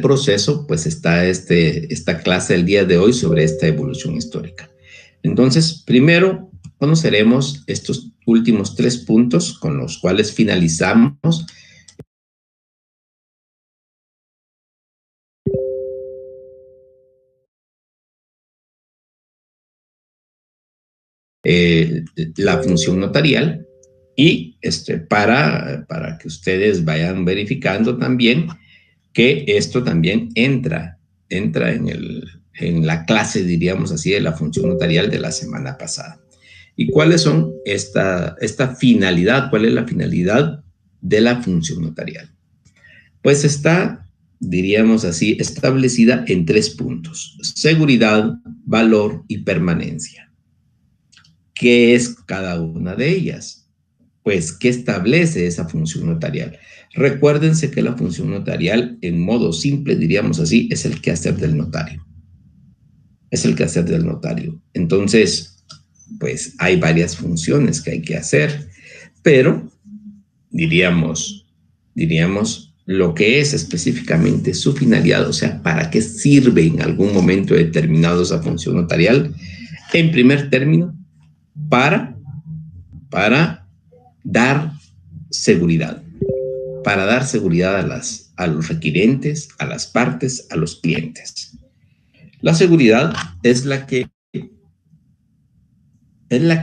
proceso, pues está esta clase del día de hoy sobre esta evolución histórica. Entonces, primero conoceremos estos últimos 3 puntos con los cuales finalizamos la función notarial y para que ustedes vayan verificando también que esto también entra en la clase, diríamos así, de la función notarial de la semana pasada. ¿Y cuáles son esta finalidad? ¿Cuál es la finalidad de la función notarial? Pues está, diríamos así, establecida en 3 puntos: seguridad, valor y permanencia. ¿Qué es cada una de ellas? Pues, ¿qué establece esa función notarial? Recuérdense que la función notarial, en modo simple, diríamos así, es el quehacer del notario. Es el quehacer del notario. Entonces, pues hay varias funciones que hay que hacer, pero diríamos lo que es específicamente su finalidad, o sea, para qué sirve en algún momento determinado esa función notarial. En primer término, para dar seguridad, a los requirentes, a las partes, a los clientes. La seguridad es la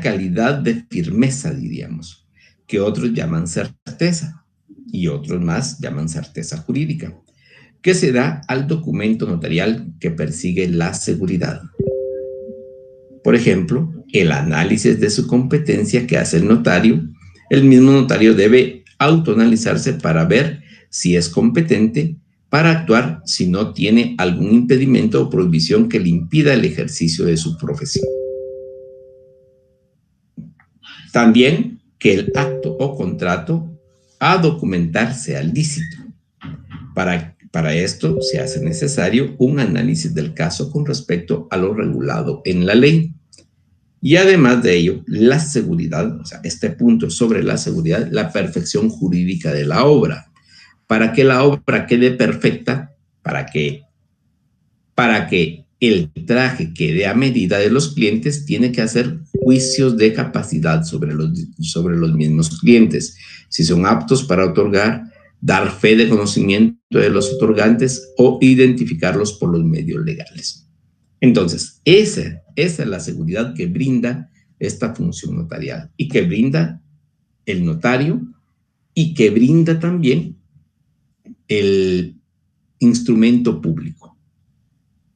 calidad de firmeza, diríamos, que otros llaman certeza y otros más llaman certeza jurídica, que se da al documento notarial que persigue la seguridad. Por ejemplo, el análisis de su competencia que hace el notario. El mismo notario debe autoanalizarse para ver si es competente para actuar si no tiene algún impedimento o prohibición que le impida el ejercicio de su profesión. También que el acto o contrato a documentar sea lícito. Para esto se hace necesario un análisis del caso con respecto a lo regulado en la ley. Y además de ello, la seguridad, o sea, este punto sobre la seguridad, la perfección jurídica de la obra. Para que la obra quede perfecta, para que el traje quede a medida de los clientes, tiene que hacer juicios de capacidad sobre los mismos clientes. Si son aptos para otorgar, dar fe de conocimiento de los otorgantes o identificarlos por los medios legales. Entonces, esa es la seguridad que brinda esta función notarial y que brinda el notario y que brinda también el instrumento público,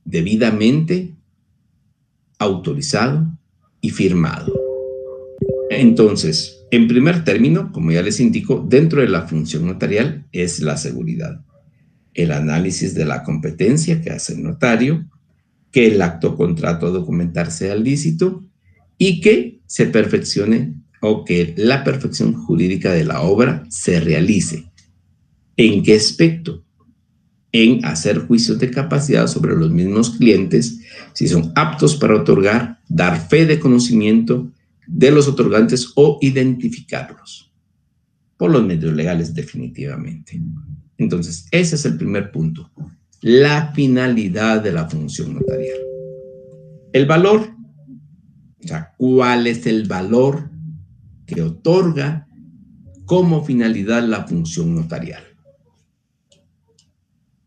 debidamente autorizado y firmado. Entonces, en primer término, como ya les indico, dentro de la función notarial es la seguridad, el análisis de la competencia que hace el notario, que el acto o contrato a documentar sea lícito y que se perfeccione o que la perfección jurídica de la obra se realice. ¿En qué aspecto? En hacer juicios de capacidad sobre los mismos clientes, si son aptos para otorgar, dar fe de conocimiento de los otorgantes o identificarlos por los medios legales definitivamente. Entonces, ese es el primer punto. La finalidad de la función notarial. El valor, o sea, ¿cuál es el valor que otorga como finalidad la función notarial?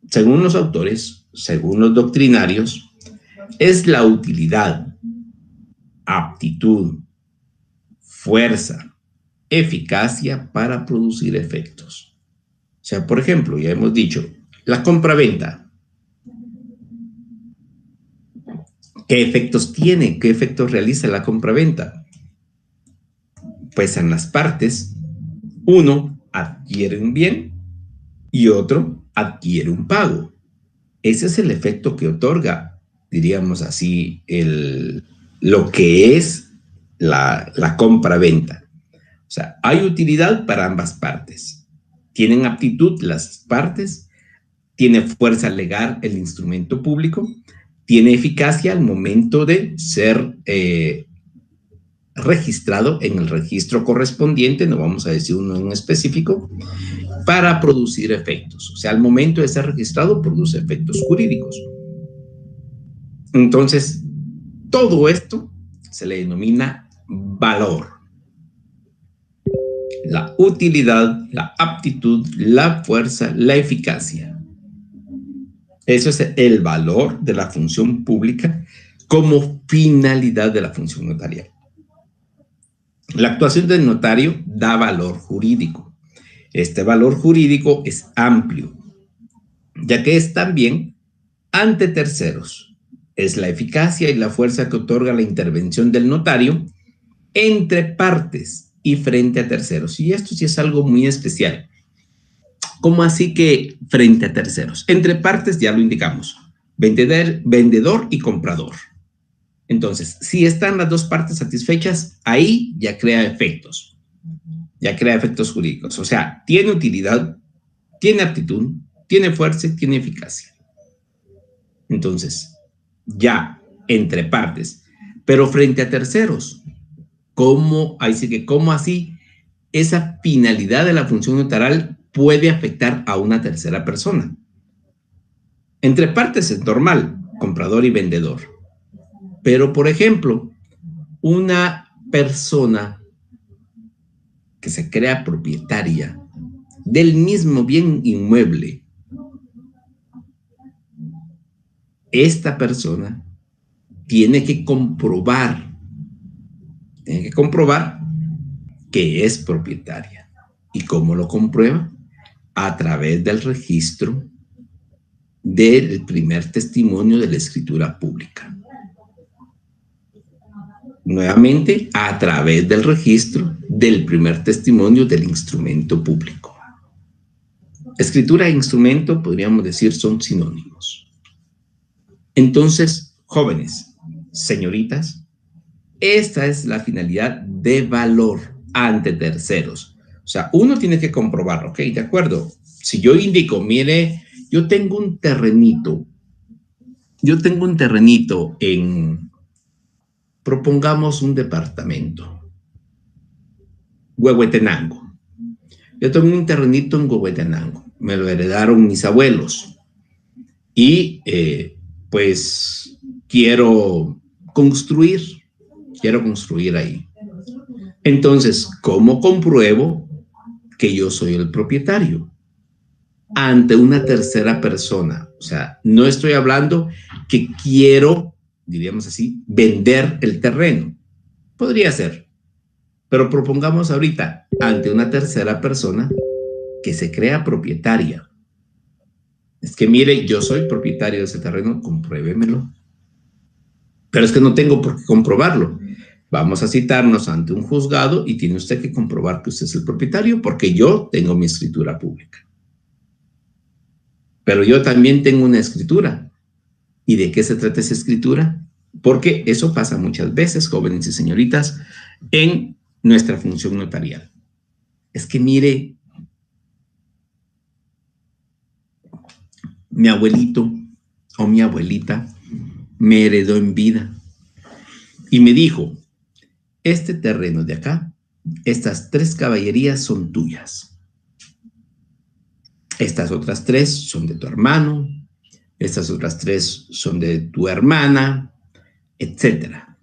Según los autores, según los doctrinarios, es la utilidad, aptitud, fuerza, eficacia para producir efectos. O sea, por ejemplo, ya hemos dicho, la compra-venta. ¿Qué efectos tiene? ¿Qué efectos realiza la compra-venta? Pues en las partes, uno adquiere un bien y otro adquiere un pago. Ese es el efecto que otorga, diríamos así, lo que es la compra-venta. O sea, hay utilidad para ambas partes. Tienen aptitud las partes, tiene fuerza legal el instrumento público, tiene eficacia al momento de ser registrado en el registro correspondiente, no vamos a decir uno en específico, para producir efectos. O sea, al momento de ser registrado, produce efectos jurídicos. Entonces, todo esto se le denomina valor. La utilidad, la aptitud, la fuerza, la eficacia. Eso es el valor de la función pública como finalidad de la función notarial. La actuación del notario da valor jurídico. Este valor jurídico es amplio, ya que es también ante terceros. Es la eficacia y la fuerza que otorga la intervención del notario entre partes y frente a terceros. Y esto sí es algo muy especial. ¿Cómo así que frente a terceros? Entre partes ya lo indicamos. Vendedor y comprador. Entonces, si están las dos partes satisfechas, ahí ya crea efectos. Ya crea efectos jurídicos. O sea, tiene utilidad, tiene aptitud, tiene fuerza y tiene eficacia. Entonces, ya entre partes. Pero frente a terceros, ¿cómo así esa finalidad de la función notarial puede afectar a una tercera persona? Entre partes es normal, comprador y vendedor. Pero, por ejemplo, una persona que se crea propietaria del mismo bien inmueble, esta persona tiene que comprobar que es propietaria. ¿Y cómo lo comprueba? A través del registro del primer testimonio de la escritura pública. Nuevamente, a través del registro del primer testimonio del instrumento público. Escritura e instrumento, podríamos decir, son sinónimos. Entonces, jóvenes, señoritas, esta es la finalidad de valor ante terceros. O sea, uno tiene que comprobarlo, ¿ok? De acuerdo. Si yo indico, mire, yo tengo un terrenito en, propongamos un departamento, Huehuetenango. Yo tengo un terrenito en Huehuetenango, me lo heredaron mis abuelos y pues quiero construir ahí. Entonces, ¿cómo compruebo que yo soy el propietario? Ante una tercera persona. O sea, no estoy hablando que quiero, diríamos así, vender el terreno. Podría ser. Pero propongamos ahorita ante una tercera persona que se crea propietaria. Es que mire, yo soy propietario de ese terreno, compruébemelo. Pero es que no tengo por qué comprobarlo. Vamos a citarnos ante un juzgado y tiene usted que comprobar que usted es el propietario porque yo tengo mi escritura pública. Pero yo también tengo una escritura. ¿Y de qué se trata esa escritura? Porque eso pasa muchas veces, jóvenes y señoritas, en nuestra función notarial. Es que mire, mi abuelito o mi abuelita me heredó en vida y me dijo, este terreno de acá, estas 3 caballerías son tuyas. Estas otras 3 son de tu hermano, estas otras 3 son de tu hermana, etcétera.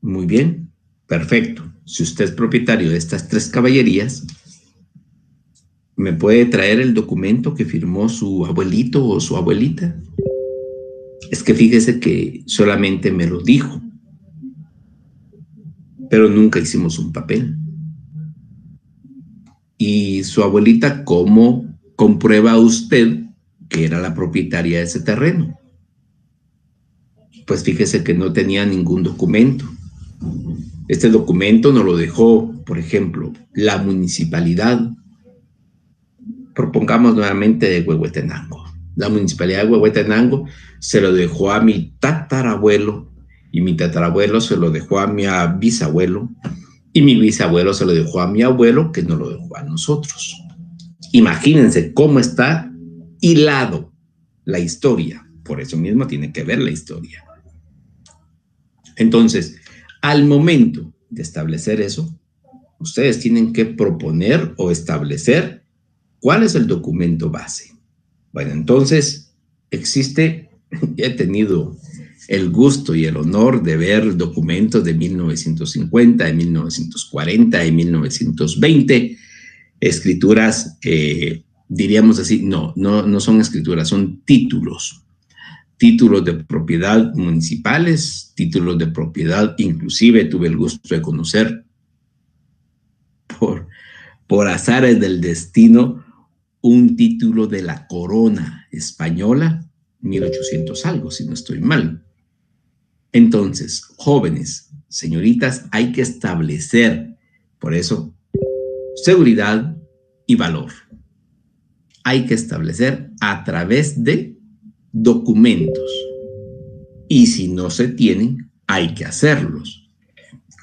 Muy bien, perfecto. Si usted es propietario de estas 3 caballerías, ¿me puede traer el documento que firmó su abuelito o su abuelita? Es que fíjese que solamente me lo dijo, pero nunca hicimos un papel. Y su abuelita, ¿cómo comprueba usted que era la propietaria de ese terreno? Pues fíjese que no tenía ningún documento. Este documento nos lo dejó, por ejemplo, la municipalidad. Propongamos nuevamente de Huehuetenango. La municipalidad de Huehuetenango se lo dejó a mi tatarabuelo y mi tatarabuelo se lo dejó a mi bisabuelo y mi bisabuelo se lo dejó a mi abuelo que nos lo dejó a nosotros. Imagínense cómo está hilado la historia. Por eso mismo tiene que ver la historia. Entonces, al momento de establecer eso, Ustedes tienen que proponer o establecer cuál es el documento base. Bueno, entonces existe, he tenido el gusto y el honor de ver documentos de 1950, de 1940, de 1920, escrituras, diríamos así, no son escrituras, son títulos de propiedad municipales, títulos de propiedad, inclusive tuve el gusto de conocer por azares del destino un título de la corona española, 1800 algo, si no estoy mal. Entonces, jóvenes, señoritas, hay que establecer, por eso, seguridad y valor. Hay que establecer a través de documentos. Y si no se tienen, hay que hacerlos.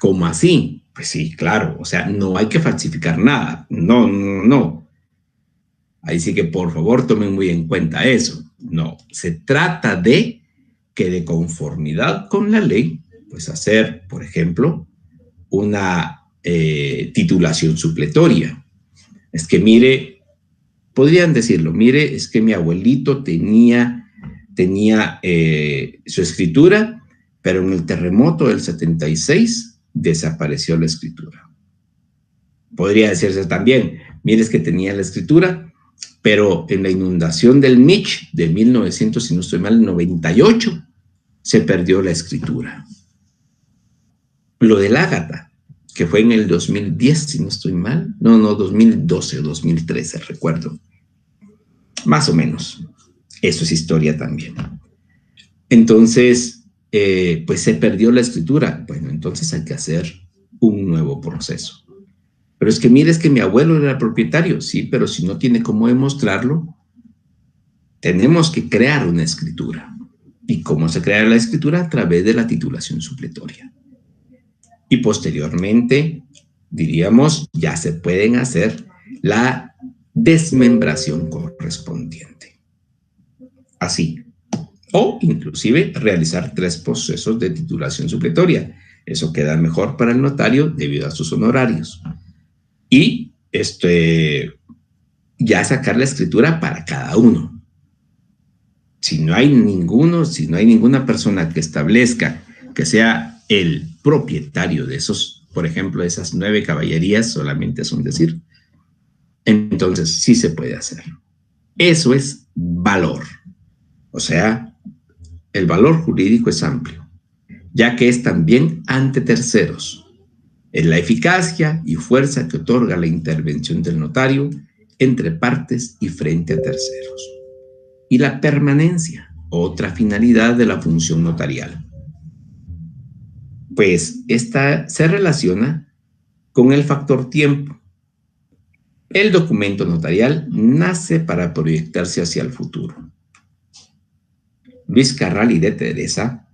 ¿Cómo así? Pues sí, claro, o sea, no hay que falsificar nada. No. Ahí sí que por favor tomen muy en cuenta eso. No, se trata de que de conformidad con la ley, pues hacer, por ejemplo, una titulación supletoria. Es que mire, podrían decirlo, mire, es que mi abuelito tenía su escritura, pero en el terremoto del 76 desapareció la escritura. Podría decirse también, mire, es que tenía la escritura, pero en la inundación del Mitch de 1900, si no estoy mal, 98, se perdió la escritura. Lo del Ágata, que fue en el 2010, si no estoy mal, 2012 o 2013, recuerdo. Más o menos. Eso es historia también. Entonces, pues se perdió la escritura. Bueno, entonces hay que hacer un nuevo proceso. Pero es que mire, es que mi abuelo era propietario. Sí, pero si no tiene cómo demostrarlo, tenemos que crear una escritura. ¿Y cómo se crea la escritura? A través de la titulación supletoria. Y posteriormente, diríamos, ya se pueden hacer la desmembración correspondiente. Así. O inclusive realizar 3 procesos de titulación supletoria. Eso queda mejor para el notario debido a sus honorarios. Y ya sacar la escritura para cada uno. Si no hay ninguna persona que establezca que sea el propietario de esos, por ejemplo, esas 9 caballerías, solamente es un decir, entonces sí se puede hacer. Eso es valor. O sea, el valor jurídico es amplio, ya que es también ante terceros. Es la eficacia y fuerza que otorga la intervención del notario entre partes y frente a terceros. Y la permanencia, otra finalidad de la función notarial. Pues esta se relaciona con el factor tiempo. El documento notarial nace para proyectarse hacia el futuro. Luis Carral y de Teresa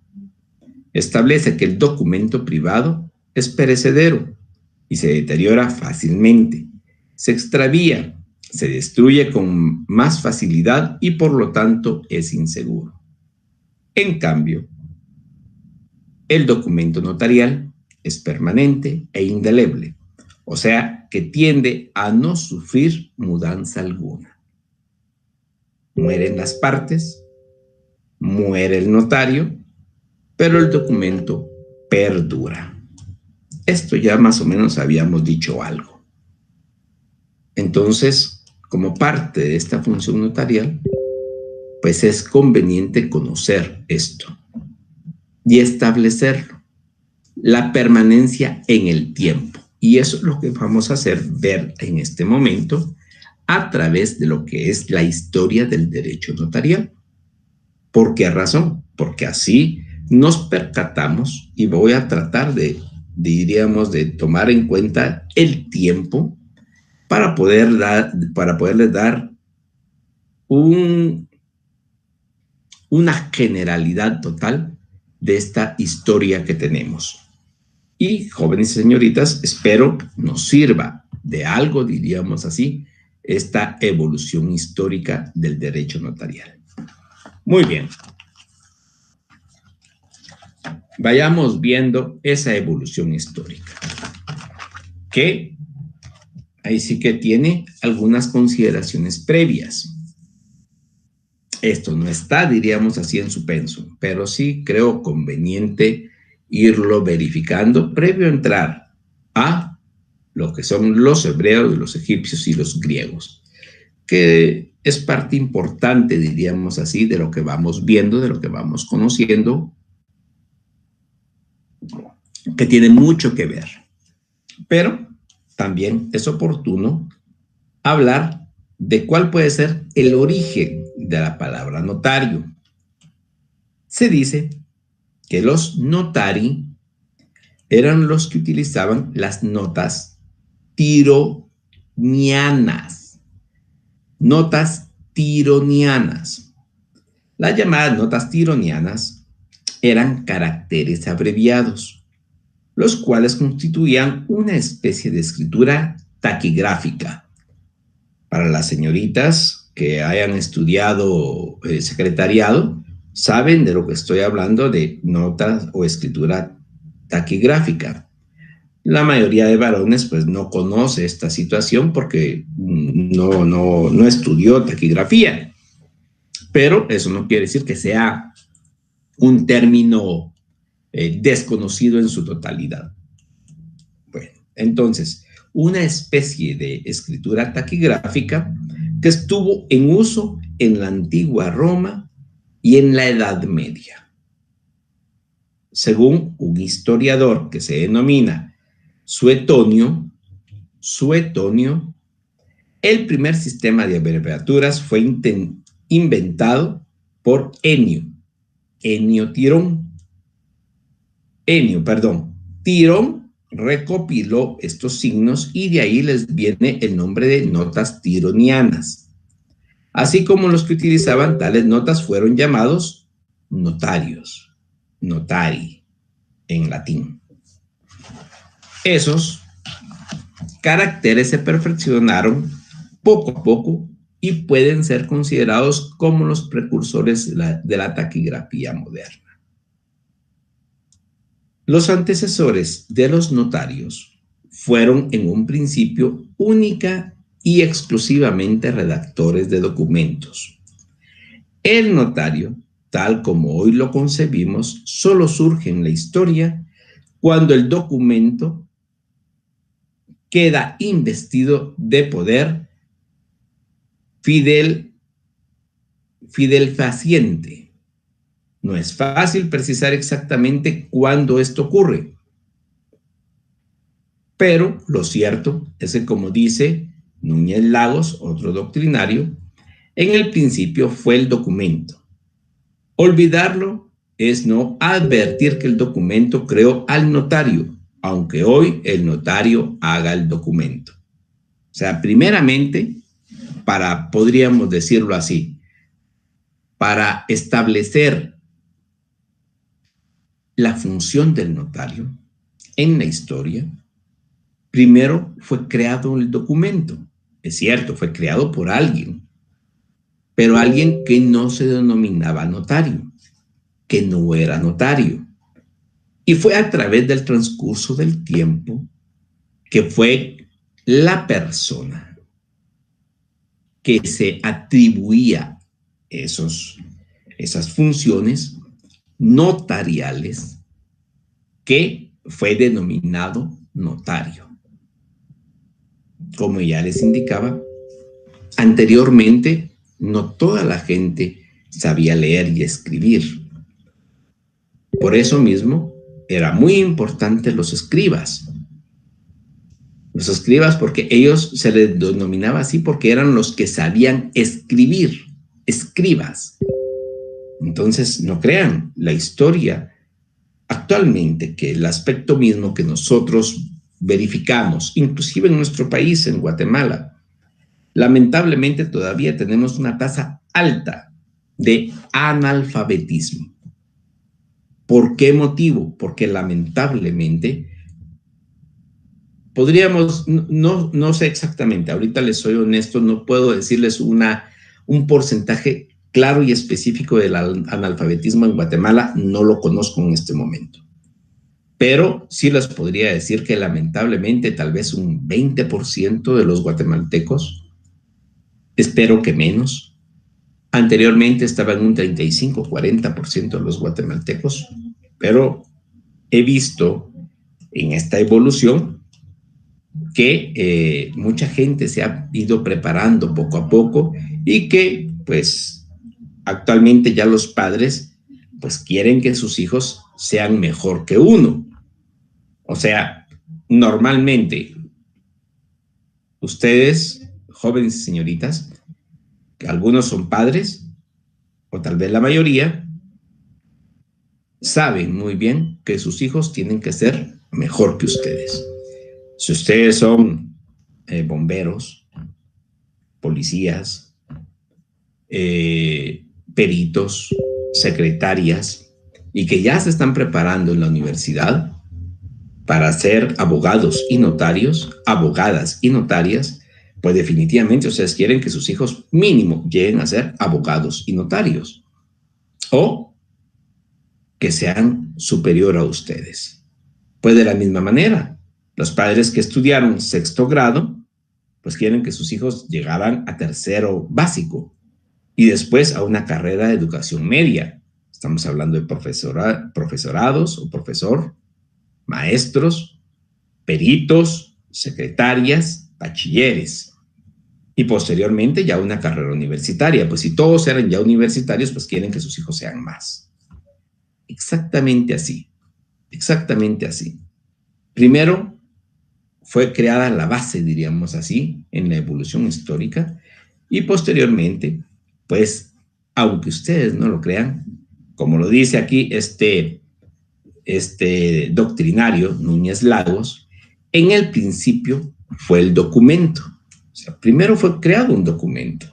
establece que el documento privado es perecedero y se deteriora fácilmente, se extravía, se destruye con más facilidad y por lo tanto es inseguro. En cambio, el documento notarial es permanente e indeleble, o sea que tiende a no sufrir mudanza alguna. Mueren las partes, muere el notario, pero el documento perdura. Esto ya más o menos habíamos dicho algo. Entonces, como parte de esta función notarial, pues es conveniente conocer esto y establecerlo, la permanencia en el tiempo. Y eso es lo que vamos a hacer ver en este momento a través de lo que es la historia del derecho notarial. ¿Por qué razón? Porque así nos percatamos y voy a tratar de tomar en cuenta el tiempo para poderles dar una generalidad total de esta historia que tenemos. Y jóvenes y señoritas, espero nos sirva de algo, diríamos así, esta evolución histórica del derecho notarial. Muy bien. Vayamos viendo esa evolución histórica, que ahí sí que tiene algunas consideraciones previas. Esto no está, diríamos así, en su pensum, pero sí creo conveniente irlo verificando previo a entrar a lo que son los hebreos, los egipcios y los griegos, que es parte importante, diríamos así, de lo que vamos viendo, de lo que vamos conociendo, que tiene mucho que ver. Pero también es oportuno hablar de cuál puede ser el origen de la palabra notario. Se dice que los notari eran los que utilizaban las notas tironianas. Notas tironianas. Las llamadas notas tironianas eran caracteres abreviados, los cuales constituían una especie de escritura taquigráfica. Para las señoritas que hayan estudiado secretariado, saben de lo que estoy hablando, de notas o escritura taquigráfica. La mayoría de varones pues no conoce esta situación porque no estudió taquigrafía, pero eso no quiere decir que sea un término desconocido en su totalidad. Bueno, entonces, una especie de escritura taquigráfica que estuvo en uso en la antigua Roma y en la Edad Media. Según un historiador que se denomina Suetonio, el primer sistema de abreviaturas fue inventado por Tirón recopiló estos signos y de ahí les viene el nombre de notas tironianas. Así como los que utilizaban tales notas fueron llamados notarios, notari en latín. Esos caracteres se perfeccionaron poco a poco y pueden ser considerados como los precursores de la taquigrafía moderna. Los antecesores de los notarios fueron en un principio única y exclusivamente redactores de documentos. El notario, tal como hoy lo concebimos, solo surge en la historia cuando el documento queda investido de poder fehaciente. No es fácil precisar exactamente cuándo esto ocurre, pero lo cierto es que, como dice Núñez Lagos, otro doctrinario, en el principio fue el documento. Olvidarlo es no advertir que el documento creó al notario, aunque hoy el notario haga el documento. O sea, primeramente, podríamos decirlo así, para establecer la función del notario en la historia, primero fue creado el documento. Es cierto, fue creado por alguien, pero alguien que no se denominaba notario, que no era notario. Y fue a través del transcurso del tiempo que fue la persona que se atribuía esas funciones notariales que fue denominado notario. Como ya les indicaba, anteriormente no toda la gente sabía leer y escribir. Por eso mismo era muy importante los escribas. Los escribas, porque ellos se les denominaba así porque eran los que sabían escribir, escribas. Entonces, no crean, la historia actualmente, que el aspecto mismo que nosotros verificamos, inclusive en nuestro país, en Guatemala, lamentablemente todavía tenemos una tasa alta de analfabetismo. ¿Por qué motivo? Porque lamentablemente podríamos, no sé exactamente, ahorita les soy honesto, no puedo decirles un porcentaje claro y específico del analfabetismo en Guatemala, no lo conozco en este momento. pero sí les podría decir que lamentablemente tal vez un 20% de los guatemaltecos, espero que menos, anteriormente estaban un 35-40% de los guatemaltecos, pero he visto en esta evolución que mucha gente se ha ido preparando poco a poco y que pues actualmente ya los padres pues quieren que sus hijos sean mejor que uno. O sea, normalmente ustedes, jóvenes y señoritas, que algunos son padres, o tal vez la mayoría, saben muy bien que sus hijos tienen que ser mejor que ustedes. Si ustedes son bomberos, policías, peritos, secretarias, y que ya se están preparando en la universidad para ser abogados y notarios, abogadas y notarias, pues definitivamente ustedes quieren que sus hijos mínimo lleguen a ser abogados y notarios, o que sean superior a ustedes. Pues de la misma manera, los padres que estudiaron sexto grado, pues quieren que sus hijos llegaran a tercero básico y después a una carrera de educación media. Estamos hablando de profesorados o profesor, maestros, peritos, secretarias, bachilleres y posteriormente ya una carrera universitaria. Pues si todos eran ya universitarios, pues quieren que sus hijos sean más. Exactamente así, exactamente así. Primero fue creada la base, diríamos así, en la evolución histórica y posteriormente, pues, aunque ustedes no lo crean, como lo dice aquí este doctrinario Núñez Lagos, en el principio fue el documento. O sea, primero fue creado un documento.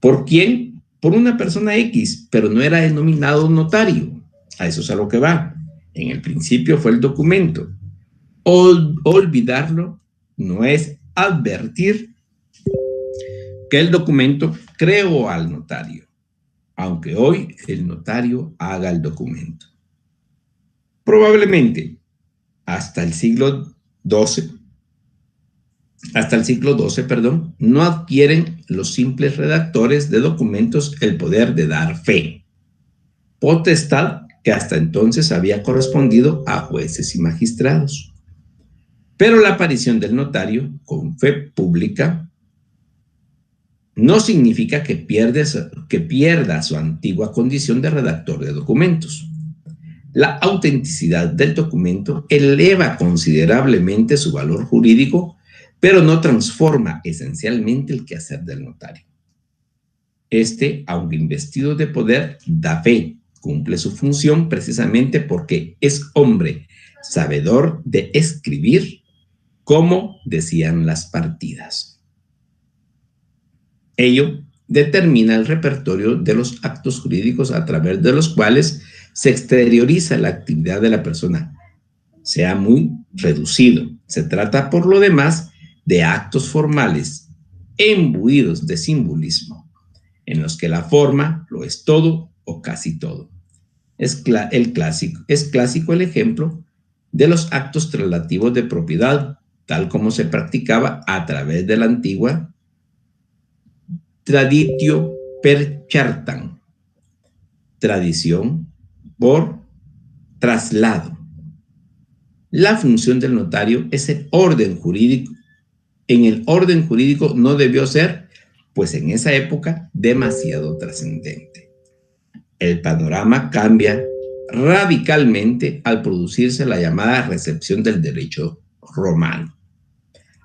¿Por quién? Por una persona X, pero no era denominado notario. A eso es a lo que va. En el principio fue el documento. Olvidarlo no es advertir que el documento creó al notario, aunque hoy el notario haga el documento. Probablemente hasta el siglo XII, no adquieren los simples redactores de documentos el poder de dar fe, potestad que hasta entonces había correspondido a jueces y magistrados. Pero la aparición del notario con fe pública no significa que pierda su antigua condición de redactor de documentos. La autenticidad del documento eleva considerablemente su valor jurídico, pero no transforma esencialmente el quehacer del notario. Aunque investido de poder, da fe, cumple su función precisamente porque es hombre sabedor de escribir, como decían las partidas. Ello determina el repertorio de los actos jurídicos a través de los cuales se exterioriza la actividad de la persona, sea muy reducido. Se trata, por lo demás, de actos formales imbuidos de simbolismo, en los que la forma lo es todo o casi todo. Es clásico el ejemplo de los actos traslativos de propiedad, tal como se practicaba a través de la antigua traditio per chartam, tradición por traslado. La función del notario es el orden jurídico. En el orden jurídico no debió ser, pues en esa época, demasiado trascendente. El panorama cambia radicalmente al producirse la llamada recepción del derecho romano.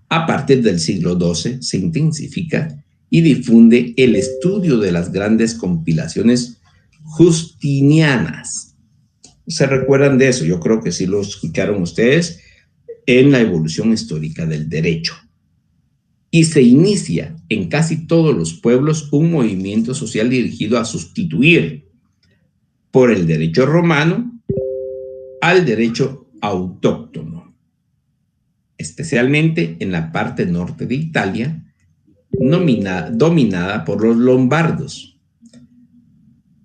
A partir del siglo XII se intensifica y difunde el estudio de las grandes compilaciones justinianas. ¿Se recuerdan de eso? Yo creo que sí lo escucharon ustedes en la evolución histórica del derecho. Y se inicia en casi todos los pueblos un movimiento social dirigido a sustituir por el derecho romano al derecho autóctono, especialmente en la parte norte de Italia, dominada por los lombardos.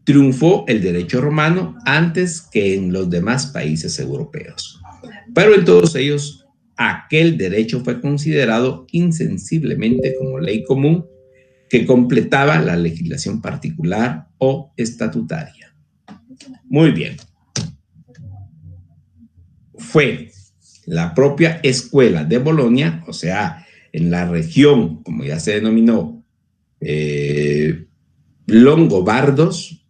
triunfó el derecho romano antes que en los demás países europeos. Pero en todos ellos, aquel derecho fue considerado insensiblemente como ley común que completaba la legislación particular o estatutaria. Muy bien. Fue la propia escuela de Bolonia, o sea, en la región, como ya se denominó, longobardos,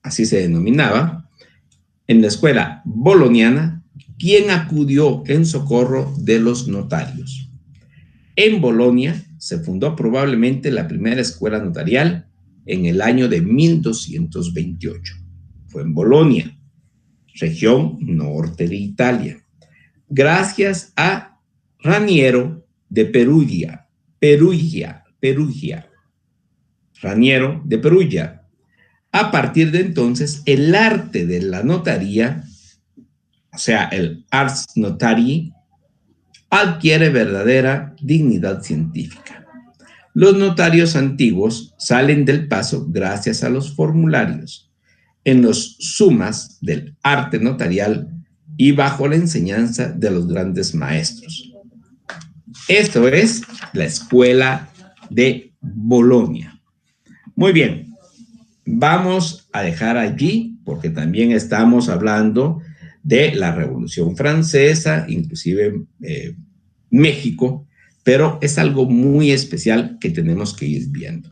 así se denominaba, en la escuela boloniana, quien acudió en socorro de los notarios. En Bolonia se fundó probablemente la primera escuela notarial en el año de 1228. Fue en Bolonia, región norte de Italia, gracias a Raniero de Perugia, Raniero de Perugia. A partir de entonces, el arte de la notaría, o sea, el ars notarii, adquiere verdadera dignidad científica. Los notarios antiguos salen del paso gracias a los formularios en los sumas del arte notarial y bajo la enseñanza de los grandes maestros. Esto es la escuela de Bolonia. Muy bien, vamos a dejar allí porque también estamos hablando de la Revolución Francesa, inclusive México, pero es algo muy especial que tenemos que ir viendo.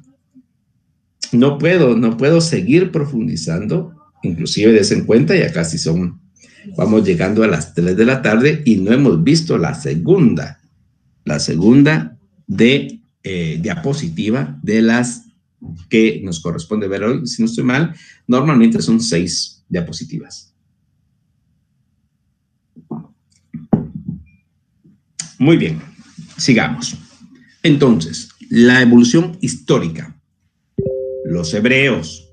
No puedo seguir profundizando, inclusive des en cuenta, ya casi vamos llegando a las 3 de la tarde y no hemos visto la segunda diapositiva de las que nos corresponde ver hoy. Si no estoy mal, normalmente son 6 diapositivas. Muy bien, sigamos. Entonces, la evolución histórica. Los hebreos,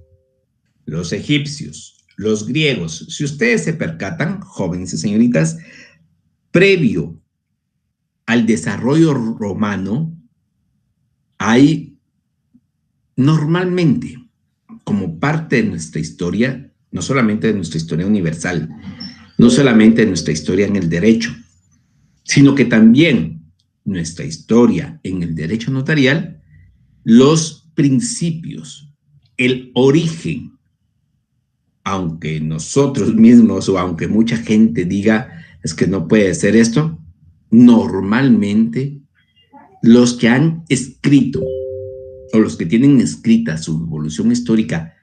los egipcios, los griegos. Si ustedes se percatan, jóvenes y señoritas, previo al desarrollo romano, hay normalmente, como parte de nuestra historia, no solamente de nuestra historia universal, no solamente de nuestra historia en el derecho, sino que también nuestra historia en el derecho notarial, los principios, el origen, aunque nosotros mismos o aunque mucha gente diga es que no puede ser esto, normalmente los que han escrito o los que tienen escrita su evolución histórica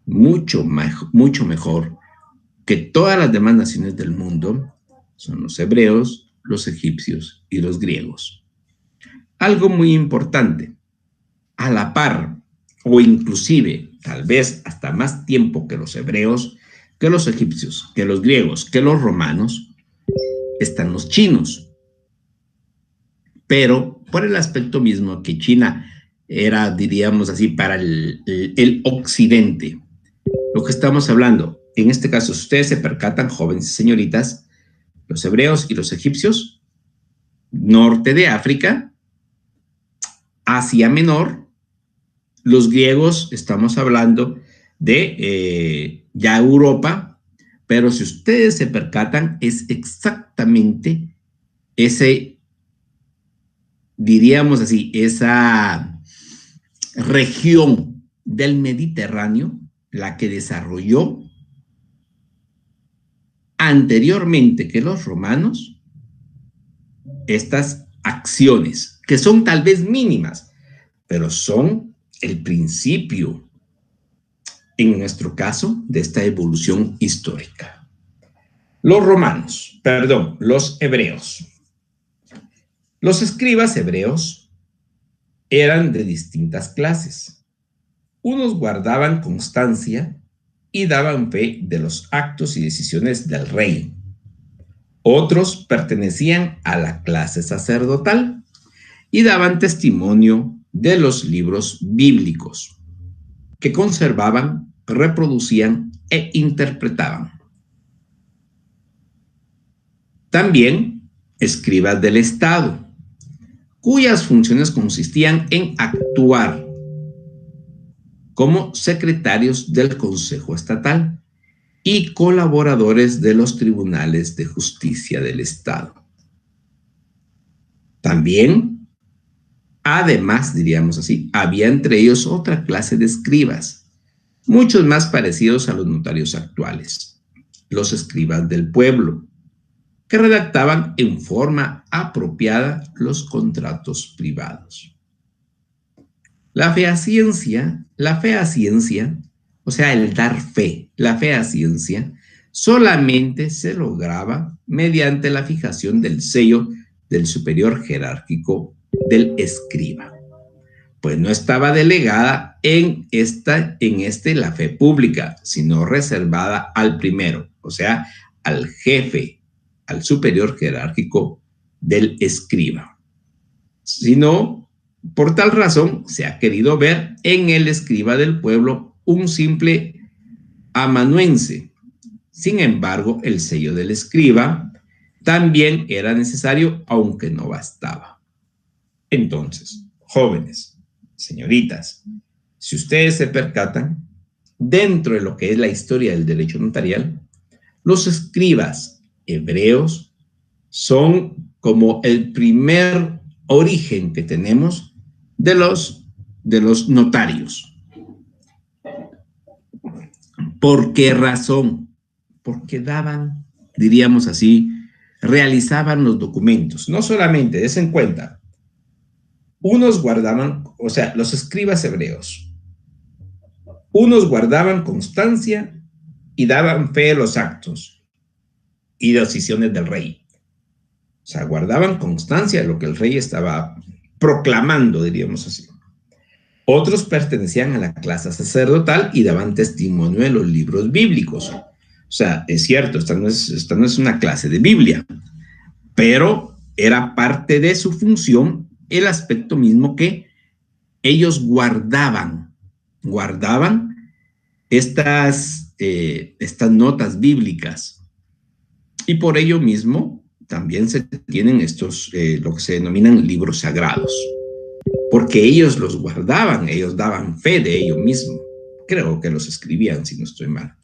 mucho mejor que todas las demás naciones del mundo son los hebreos, los egipcios y los griegos. Algo muy importante, a la par o inclusive tal vez hasta más tiempo que los hebreos, que los egipcios, que los griegos, que los romanos, están los chinos. Pero por el aspecto mismo que China era, diríamos así, para el occidente. Lo que estamos hablando, en este caso, si ustedes se percatan, jóvenes y señoritas, los hebreos y los egipcios, norte de África, Asia Menor, los griegos, estamos hablando de ya Europa, pero si ustedes se percatan, es exactamente ese, diríamos así, esa región del Mediterráneo, la que desarrolló anteriormente que los romanos estas acciones, que son tal vez mínimas, pero son el principio, en nuestro caso, de esta evolución histórica. Los hebreos. Los escribas hebreos eran de distintas clases. Unos guardaban constancia y daban fe de los actos y decisiones del rey. Otros pertenecían a la clase sacerdotal y daban testimonio de los libros bíblicos que conservaban, reproducían e interpretaban. También escribas del Estado, cuyas funciones consistían en actuar como secretarios del Consejo Estatal y colaboradores de los tribunales de justicia del Estado. También, además, diríamos así, había entre ellos otra clase de escribas, muchos más parecidos a los notarios actuales, los escribas del pueblo, que redactaban en forma apropiada los contratos privados. La fehaciencia, o sea, el dar fe, la fehaciencia, solamente se lograba mediante la fijación del sello del superior jerárquico del escriba, pues no estaba delegada en la fe pública, sino reservada al primero, o sea, al jefe, al superior jerárquico del escriba. Sino, por tal razón, se ha querido ver en el escriba del pueblo un simple amanuense. Sin embargo, el sello del escriba también era necesario, aunque no bastaba. Entonces, jóvenes, señoritas, si ustedes se percatan, dentro de lo que es la historia del derecho notarial, los escribas hebreos son como el primer origen que tenemos de los notarios. ¿Por qué razón? Porque daban, diríamos así, realizaban los documentos. No solamente, des en cuenta, unos guardaban, o sea, los escribas hebreos, unos guardaban constancia y daban fe de los actos y decisiones del rey. O sea, guardaban constancia de lo que el rey estaba proclamando, diríamos así. Otros pertenecían a la clase sacerdotal y daban testimonio de los libros bíblicos. O sea, es cierto, esta no es una clase de Biblia, pero era parte de su función el aspecto mismo que ellos guardaban estas notas bíblicas. Y por ello mismo también se tienen estos, lo que se denominan libros sagrados, porque ellos los guardaban, ellos daban fe de ellos mismos. Creo que los escribían, si no estoy mal.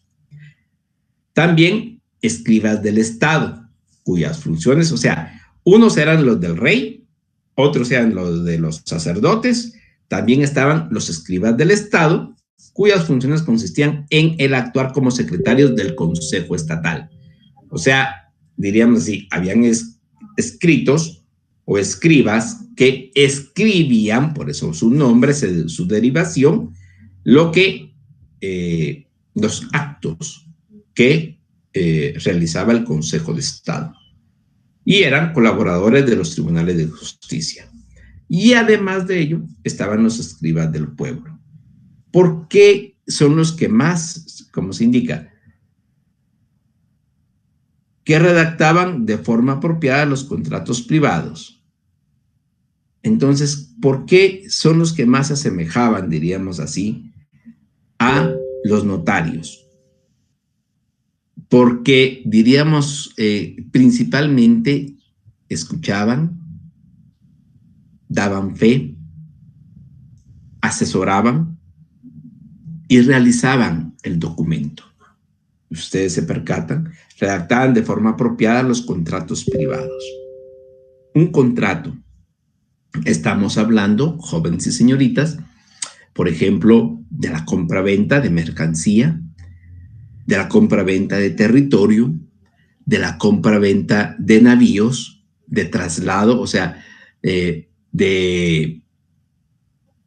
También escribas del Estado, cuyas funciones, o sea, unos eran los del rey, otros eran los de los sacerdotes, también estaban los escribas del Estado, cuyas funciones consistían en el actuar como secretarios del Consejo Estatal. O sea, diríamos así, habían escritos o escribas que escribían, por eso su nombre, su derivación, los actos que realizaba el Consejo de Estado. Y eran colaboradores de los tribunales de justicia. Y además de ello, estaban los escribas del pueblo. ¿Por qué son los que más, como se indica, que redactaban de forma apropiada los contratos privados? Entonces, ¿por qué son los que más se asemejaban, diríamos así, a los notarios? Porque, diríamos, principalmente escuchaban, daban fe, asesoraban y realizaban el documento. Ustedes se percatan, redactaban de forma apropiada los contratos privados. Un contrato, estamos hablando, jóvenes y señoritas, por ejemplo, de la compra-venta de mercancía, de la compra-venta de territorio, de la compra-venta de navíos, de traslado, o sea, de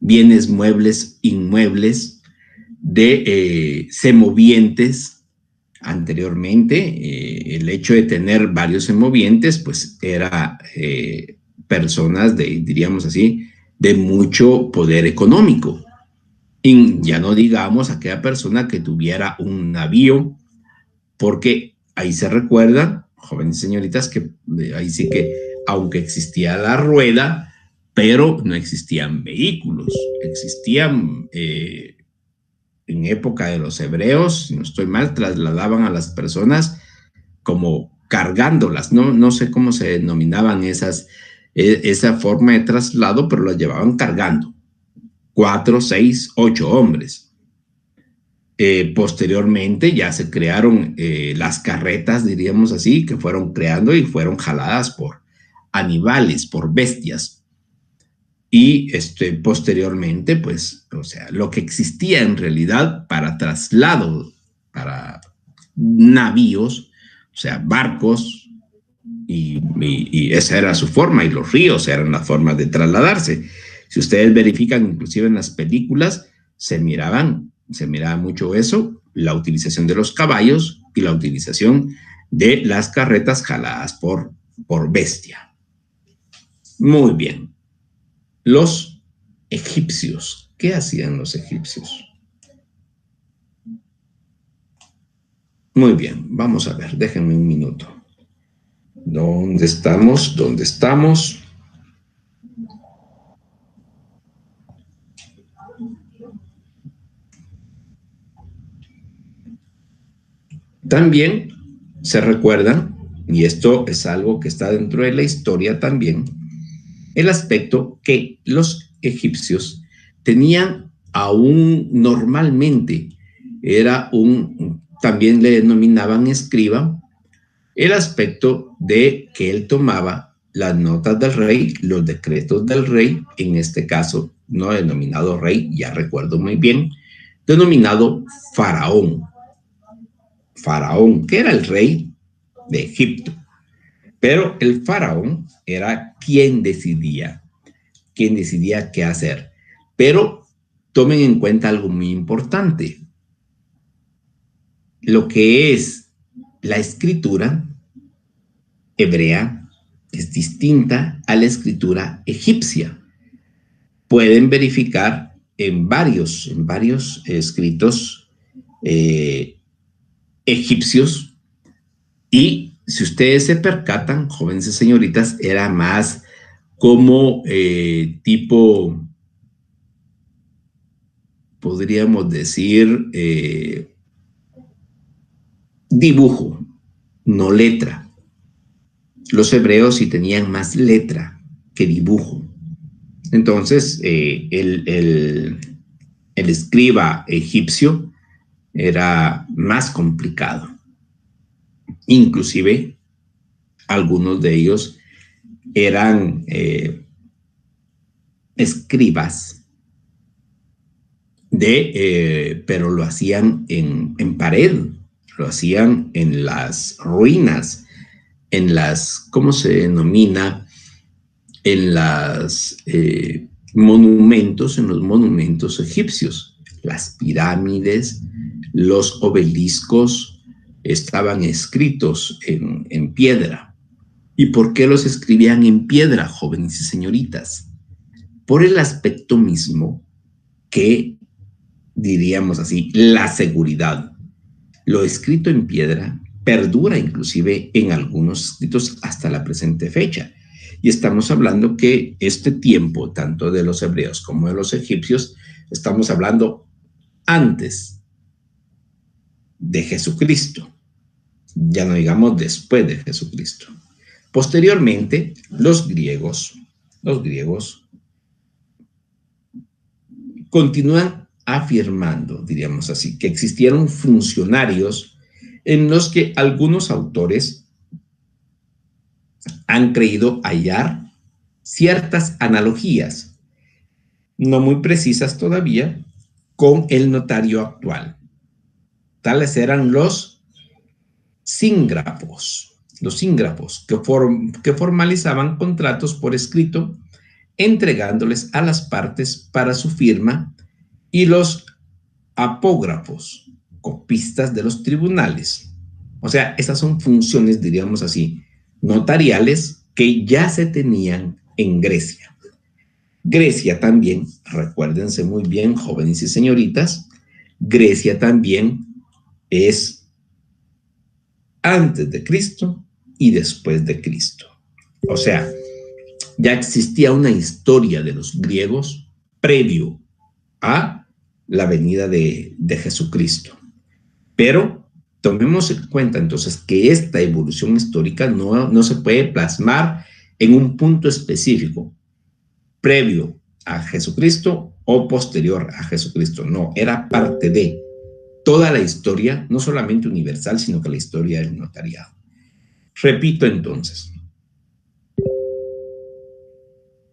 bienes muebles, inmuebles, de semovientes. Anteriormente, el hecho de tener varios semovientes, pues era personas diríamos así, de mucho poder económico. Y ya no digamos aquella persona que tuviera un navío, porque ahí se recuerdan, jóvenes señoritas, que ahí sí que, aunque existía la rueda, pero no existían vehículos, existían, en época de los hebreos, si no estoy mal, trasladaban a las personas como cargándolas, no sé cómo se denominaban esa forma de traslado, pero las llevaban cargando, 4, 6, 8 hombres. Posteriormente ya se crearon las carretas, diríamos así, que fueron creando y fueron jaladas por animales, por bestias. Y posteriormente, pues, o sea, lo que existía en realidad para traslado, para navíos, o sea, barcos, y esa era su forma, y los ríos eran las formas de trasladarse. Si ustedes verifican, inclusive en las películas, se miraba mucho eso, la utilización de los caballos y la utilización de las carretas jaladas por bestia. Muy bien. Los egipcios. ¿Qué hacían los egipcios? Muy bien, vamos a ver, déjenme un minuto. ¿Dónde estamos? ¿Dónde estamos? También se recuerdan, y esto es algo que está dentro de la historia también, el aspecto que los egipcios tenían aún normalmente, también le denominaban escriba, el aspecto de que él tomaba las notas del rey, los decretos del rey, en este caso no denominado rey, ya recuerdo muy bien, denominado faraón. Faraón, que era el rey de Egipto. Pero el faraón era quien decidía qué hacer. Pero tomen en cuenta algo muy importante. Lo que es la escritura hebrea es distinta a la escritura egipcia. Pueden verificar en varios escritos egipcios, y si ustedes se percatan, jóvenes y señoritas, era más como tipo, podríamos decir, dibujo, no letra. Los hebreos sí tenían más letra que dibujo. Entonces, el escriba egipcio era más complicado. Inclusive, algunos de ellos eran escribas, pero lo hacían en pared, lo hacían en las ruinas, en las, ¿cómo se denomina? En los monumentos egipcios, las pirámides, los obeliscos estaban escritos en piedra. ¿Y por qué los escribían en piedra, jóvenes y señoritas? Por el aspecto mismo que, diríamos así, la seguridad. Lo escrito en piedra perdura inclusive en algunos escritos hasta la presente fecha. Y estamos hablando que este tiempo, tanto de los hebreos como de los egipcios, estamos hablando antes de Jesucristo, ya no digamos después de Jesucristo. Posteriormente, los griegos continúan afirmando, diríamos así, que existieron funcionarios en los que algunos autores han creído hallar ciertas analogías, no muy precisas todavía, con el notario actual. Tales eran los síngrafos que formalizaban contratos por escrito, entregándoles a las partes para su firma, y los apógrafos, copistas de los tribunales. O sea, esas son funciones, diríamos así, notariales que ya se tenían en Grecia. Grecia también, recuérdense muy bien, jóvenes y señoritas, Grecia también es antes de Cristo y después de Cristo. O sea, ya existía una historia de los griegos previo a la venida de Jesucristo. Pero tomemos en cuenta entonces que esta evolución histórica no se puede plasmar en un punto específico, previo a Jesucristo o posterior a Jesucristo. No, era parte de. toda la historia, no solamente universal, sino que la historia del notariado. Repito entonces,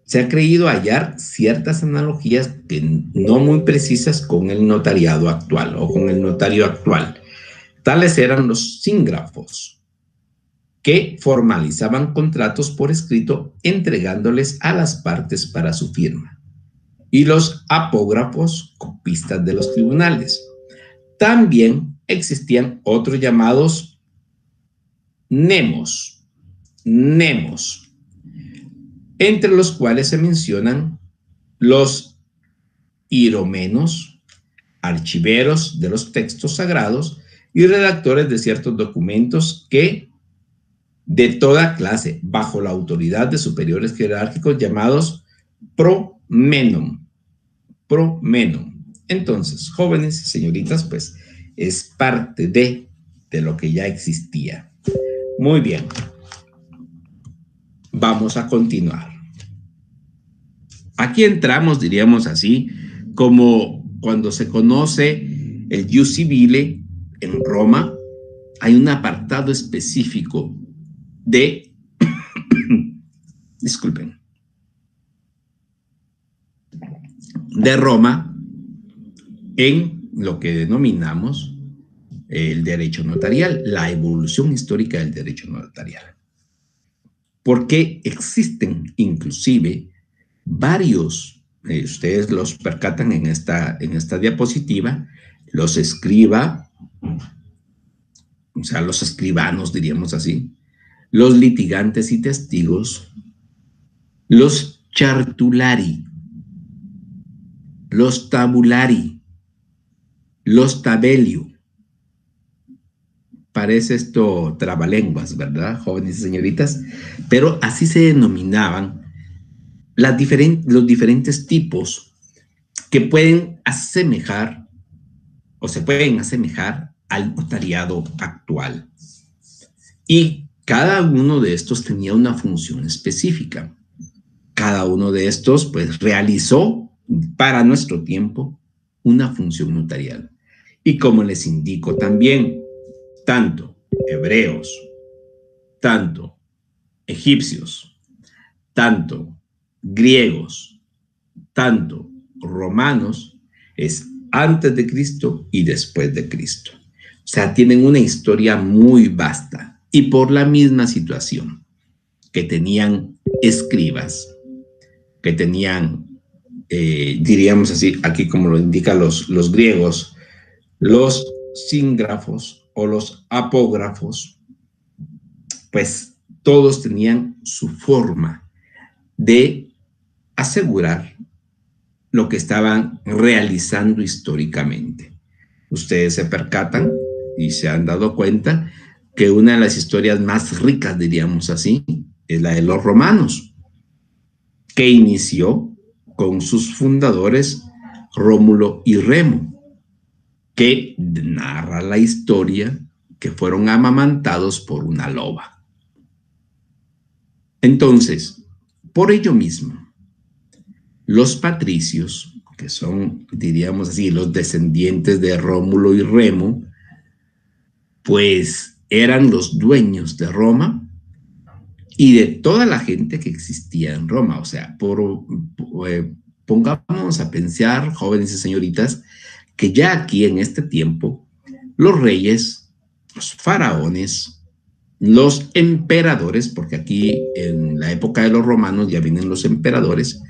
se ha creído hallar ciertas analogías que no muy precisas con el notariado actual o con el notario actual. Tales eran los sígrafos, que formalizaban contratos por escrito entregándoles a las partes para su firma, y los apógrafos, copistas de los tribunales. También existían otros llamados nemos, entre los cuales se mencionan los hieromenos, archiveros de los textos sagrados y redactores de ciertos documentos que de toda clase, bajo la autoridad de superiores jerárquicos llamados promenon. Entonces, jóvenes y señoritas, pues es parte de lo que ya existía. Muy bien. Vamos a continuar. Aquí entramos, diríamos así, como cuando se conoce el Ius Civile en Roma, hay un apartado específico de, disculpen, de Roma en lo que denominamos el derecho notarial, la evolución histórica del derecho notarial. Porque existen inclusive varios, ustedes los percatan en esta diapositiva, los escriba, o sea, los escribanos, diríamos así, los litigantes y testigos, los chartulari, los tabulari, los tabelio. Parece esto trabalenguas, ¿verdad, jóvenes y señoritas? Pero así se denominaban los diferentes tipos que pueden asemejar o se pueden asemejar al notariado actual. Y cada uno de estos tenía una función específica. Cada uno de estos, pues, realizó para nuestro tiempo una función notarial. Y como les indico también, tanto hebreos, tanto egipcios, tanto griegos, tanto romanos, es antes de Cristo y después de Cristo. O sea, tienen una historia muy vasta y por la misma situación que tenían escribas, que tenían, diríamos así, aquí como lo indican los griegos, los sígrafos o los apógrafos, pues todos tenían su forma de asegurar lo que estaban realizando históricamente. Ustedes se percatan y se han dado cuenta que una de las historias más ricas, diríamos así, es la de los romanos, que inició con sus fundadores Rómulo y Remo, que narra la historia que fueron amamantados por una loba. Entonces, por ello mismo, los patricios, que son, diríamos así, los descendientes de Rómulo y Remo, pues eran los dueños de Roma y de toda la gente que existía en Roma. O sea, pongamos a pensar, jóvenes y señoritas, que ya aquí en este tiempo, los reyes, los faraones, los emperadores, porque aquí en la época de los romanos ya vienen los emperadores,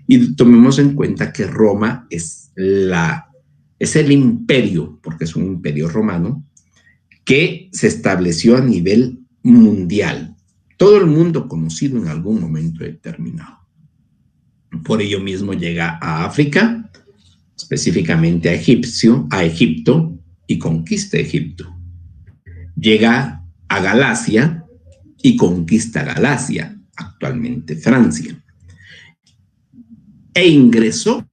y tomemos en cuenta que Roma es el imperio, porque es un imperio romano, que se estableció a nivel mundial. Todo el mundo conocido en algún momento determinado. Por ello mismo llega a África, específicamente a Egipto, y conquista Egipto. Llega a Galacia y conquista Galacia, actualmente Francia. E ingresó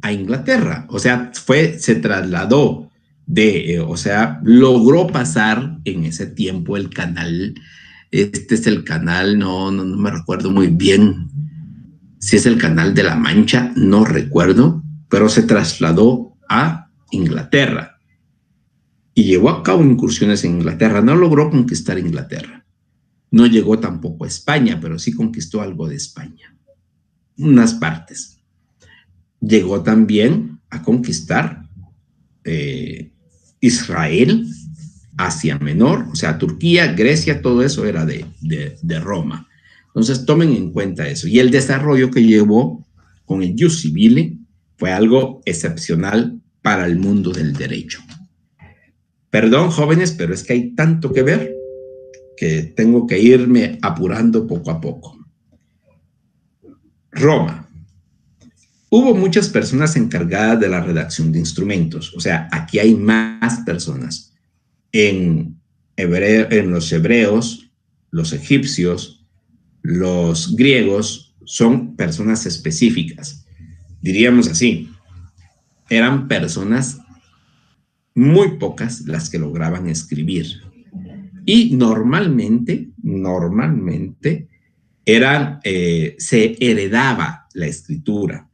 a Inglaterra, o sea, se trasladó logró pasar en ese tiempo el canal, este es el canal, no me recuerdo muy bien si es el canal de la Mancha, no recuerdo, pero se trasladó a Inglaterra y llevó a cabo incursiones en Inglaterra. No logró conquistar Inglaterra. No llegó tampoco a España, pero sí conquistó algo de España, unas partes. Llegó también a conquistar Israel, Asia Menor, o sea, Turquía, Grecia, todo eso era de Roma. Entonces tomen en cuenta eso. Y el desarrollo que llevó con el Jus Civile fue algo excepcional para el mundo del derecho. Perdón, jóvenes, pero es que hay tanto que ver que tengo que irme apurando poco a poco. Roma. Hubo muchas personas encargadas de la redacción de instrumentos. O sea, aquí hay más personas. En los hebreos, los egipcios, los griegos son personas específicas. Diríamos así, eran personas muy pocas las que lograban escribir. Y normalmente se heredaba la escritura,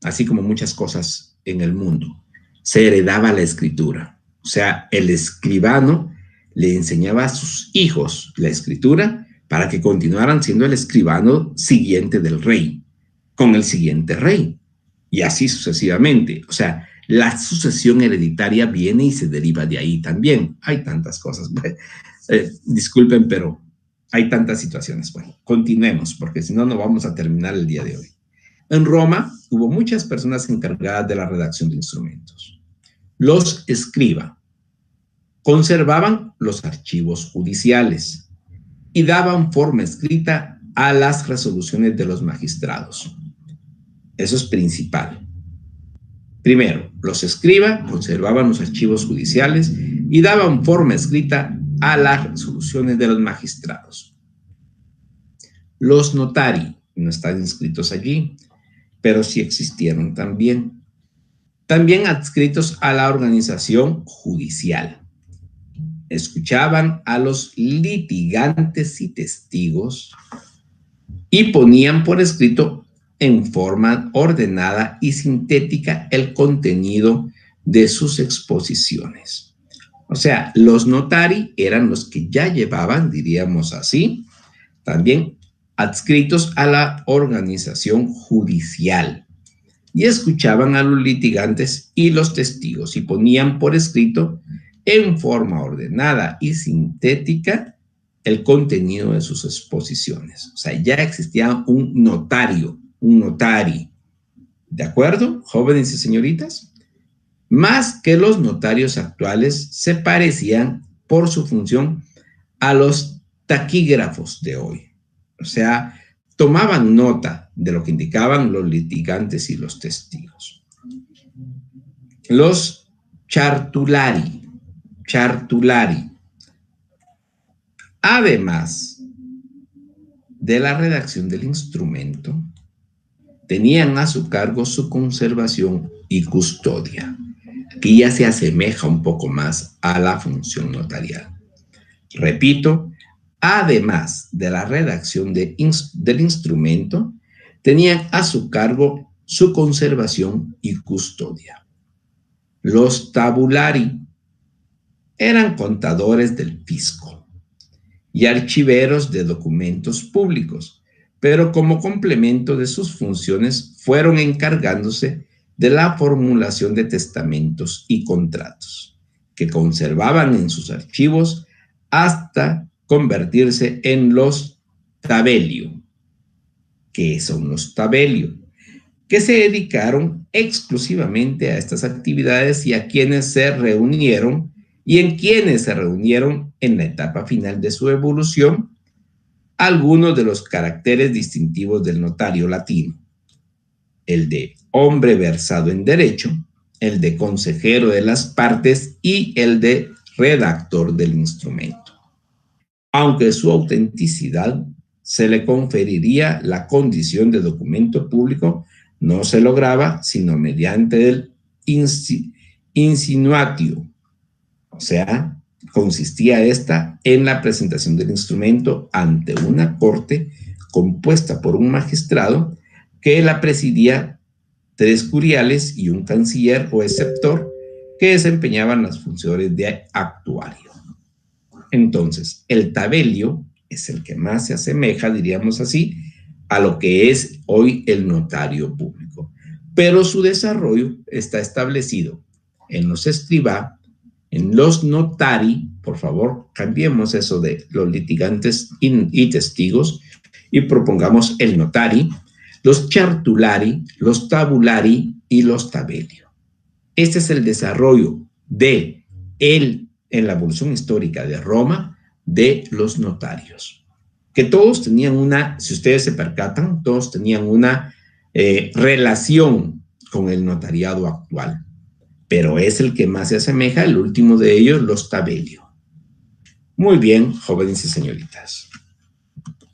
así como muchas cosas en el mundo. Se heredaba la escritura. O sea, el escribano le enseñaba a sus hijos la escritura para que continuaran siendo el escribano siguiente del rey, con el siguiente rey, y así sucesivamente. O sea, la sucesión hereditaria viene y se deriva de ahí también. Hay tantas cosas. Disculpen, pero hay tantas situaciones. Bueno, continuemos, porque si no, no vamos a terminar el día de hoy. En Roma hubo muchas personas encargadas de la redacción de instrumentos. Los escriba conservaban los archivos judiciales y daban forma escrita a las resoluciones de los magistrados. Eso es principal. Primero, los escriba conservaban los archivos judiciales y daban forma escrita a las resoluciones de los magistrados. Los notari no están inscritos allí, pero sí existieron también. También adscritos a la organización judicial. Escuchaban a los litigantes y testigos y ponían por escrito en forma ordenada y sintética el contenido de sus exposiciones. O sea, los notari eran los que ya llevaban, diríamos así, también adscritos a la organización judicial y escuchaban a los litigantes y los testigos y ponían por escrito en forma ordenada y sintética el contenido de sus exposiciones. O sea, ya existía un notario, un notari. ¿De acuerdo, jóvenes y señoritas? Más que los notarios actuales, se parecían por su función a los taquígrafos de hoy. O sea, tomaban nota de lo que indicaban los litigantes y los testigos. Los chartulari. Además de la redacción del instrumento, tenían a su cargo su conservación y custodia. Aquí ya se asemeja un poco más a la función notarial. Repito, además de la redacción del instrumento, tenían a su cargo su conservación y custodia. Los tabulari eran contadores del fisco y archiveros de documentos públicos, pero como complemento de sus funciones fueron encargándose de la formulación de testamentos y contratos, que conservaban en sus archivos hasta convertirse en los tabelio. ¿Qué son los tabelio? Que se dedicaron exclusivamente a estas actividades y a quienes se reunieron en la etapa final de su evolución algunos de los caracteres distintivos del notario latino: el de hombre versado en derecho, el de consejero de las partes y el de redactor del instrumento. Aunque su autenticidad se le conferiría la condición de documento público, no se lograba sino mediante el insinuatio. O sea, consistía esta en la presentación del instrumento ante una corte compuesta por un magistrado que la presidía 3 curiales y un canciller o exceptor que desempeñaban las funciones de actuario. Entonces, el tabelio es el que más se asemeja, diríamos así, a lo que es hoy el notario público. Pero su desarrollo está establecido en los escribá, en los notari, por favor, cambiemos eso de los litigantes y testigos y propongamos el notari, los chartulari, los tabulari y los tabelio. Este es el desarrollo de en la evolución histórica de Roma, de los notarios. Que todos tenían una, si ustedes se percatan, todos tenían una relación con el notariado actual. Pero es el que más se asemeja, el último de ellos, los tabelio. Muy bien, jóvenes y señoritas.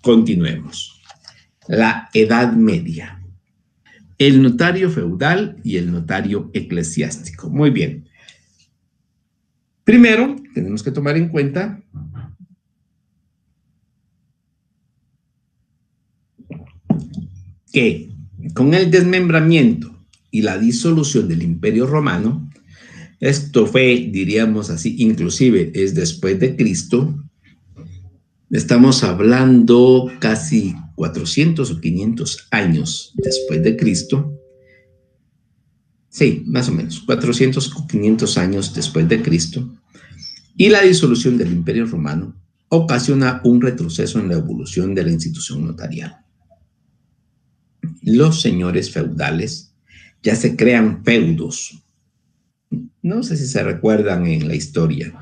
Continuemos. La Edad Media. El notario feudal y el notario eclesiástico. Muy bien. Primero, tenemos que tomar en cuenta que con el desmembramiento y la disolución del Imperio Romano, esto fue, diríamos así, inclusive es después de Cristo, estamos hablando casi 400 o 500 años después de Cristo, sí, más o menos, 400 o 500 años después de Cristo, y la disolución del Imperio Romano ocasiona un retroceso en la evolución de la institución notarial. Los señores feudales ya se crean feudos. No sé si se recuerdan en la historia,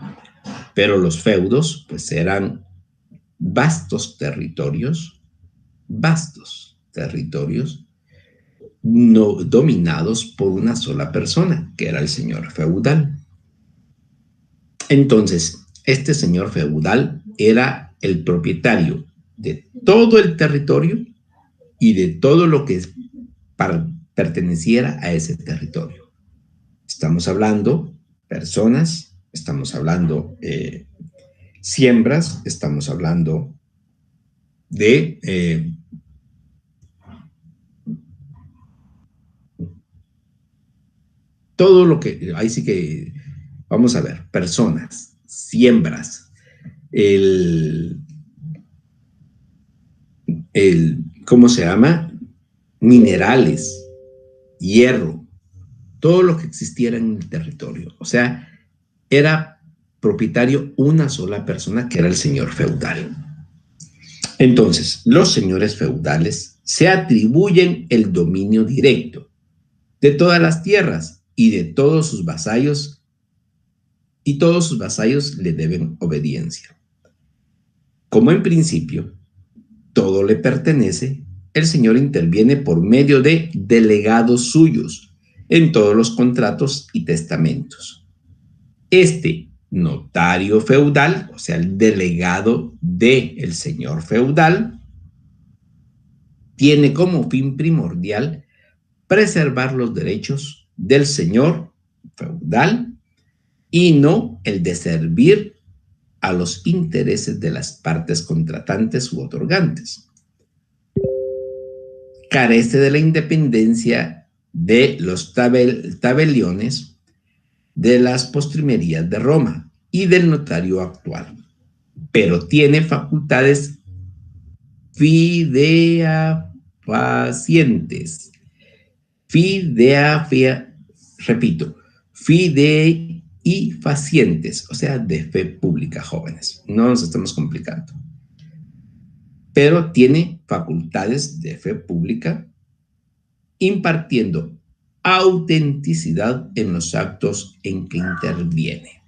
pero los feudos pues eran vastos territorios no, dominados por una sola persona, que era el señor feudal. Entonces, este señor feudal era el propietario de todo el territorio y de todo lo que perteneciera a ese territorio. Estamos hablando personas, estamos hablando siembras, estamos hablando de todo lo que, ahí sí que, vamos a ver, personas, siembras, ¿cómo se llama? Minerales, hierro, todo lo que existiera en el territorio. O sea, era propietario una sola persona, que era el señor feudal. Entonces, los señores feudales se atribuyen el dominio directo de todas las tierras y de todos sus vasallos, y todos sus vasallos le deben obediencia. Como en principio todo le pertenece, el señor interviene por medio de delegados suyos en todos los contratos y testamentos. Este notario feudal, o sea, el delegado del señor feudal, tiene como fin primordial preservar los derechos del señor feudal y no el de servir a los intereses de las partes contratantes u otorgantes. Carece de la independencia de los tabeliones, de las postrimerías de Roma y del notario actual, pero tiene facultades fideafacientes. Repito, fideifacientes, o sea, de fe pública, jóvenes. No nos estamos complicando. Pero tiene facultades de fe pública, impartiendo autenticidad en los actos en que interviene.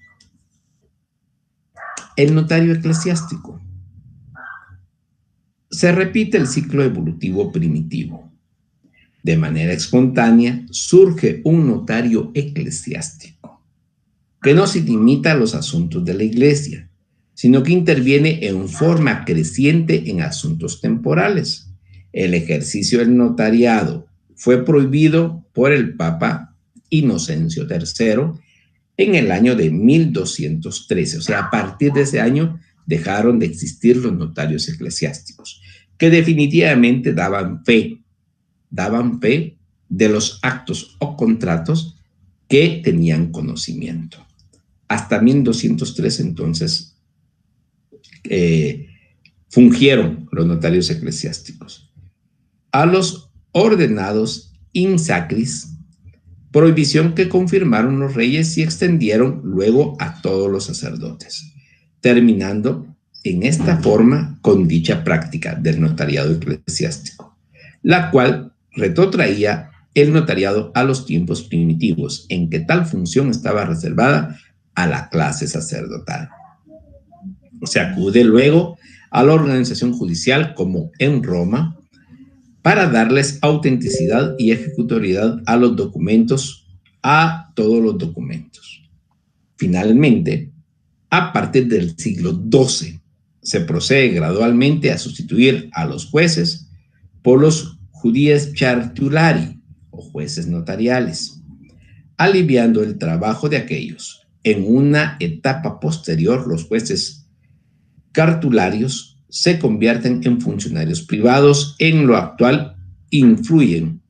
El notario eclesiástico. Se repite el ciclo evolutivo primitivo. De manera espontánea surge un notario eclesiástico, que no se limita a los asuntos de la iglesia, sino que interviene en forma creciente en asuntos temporales. El ejercicio del notariado fue prohibido por el Papa Inocencio III en el año de 1213. O sea, a partir de ese año dejaron de existir los notarios eclesiásticos, que definitivamente daban fe de los actos o contratos que tenían conocimiento. Hasta 1203, entonces, fungieron los notarios eclesiásticos. A los ordenados in sacris, prohibición que confirmaron los reyes y extendieron luego a todos los sacerdotes, terminando en esta forma con dicha práctica del notariado eclesiástico, la cual retrotraía el notariado a los tiempos primitivos, en que tal función estaba reservada a la clase sacerdotal. Se acude luego a la organización judicial, como en Roma, para darles autenticidad y ejecutoriedad a los documentos, a todos los documentos. Finalmente, a partir del siglo XII, se procede gradualmente a sustituir a los jueces por los judies chartulari, o jueces notariales, aliviando el trabajo de aquellos. En una etapa posterior, los jueces cartularios se convierten en funcionarios privados, en lo cual influyen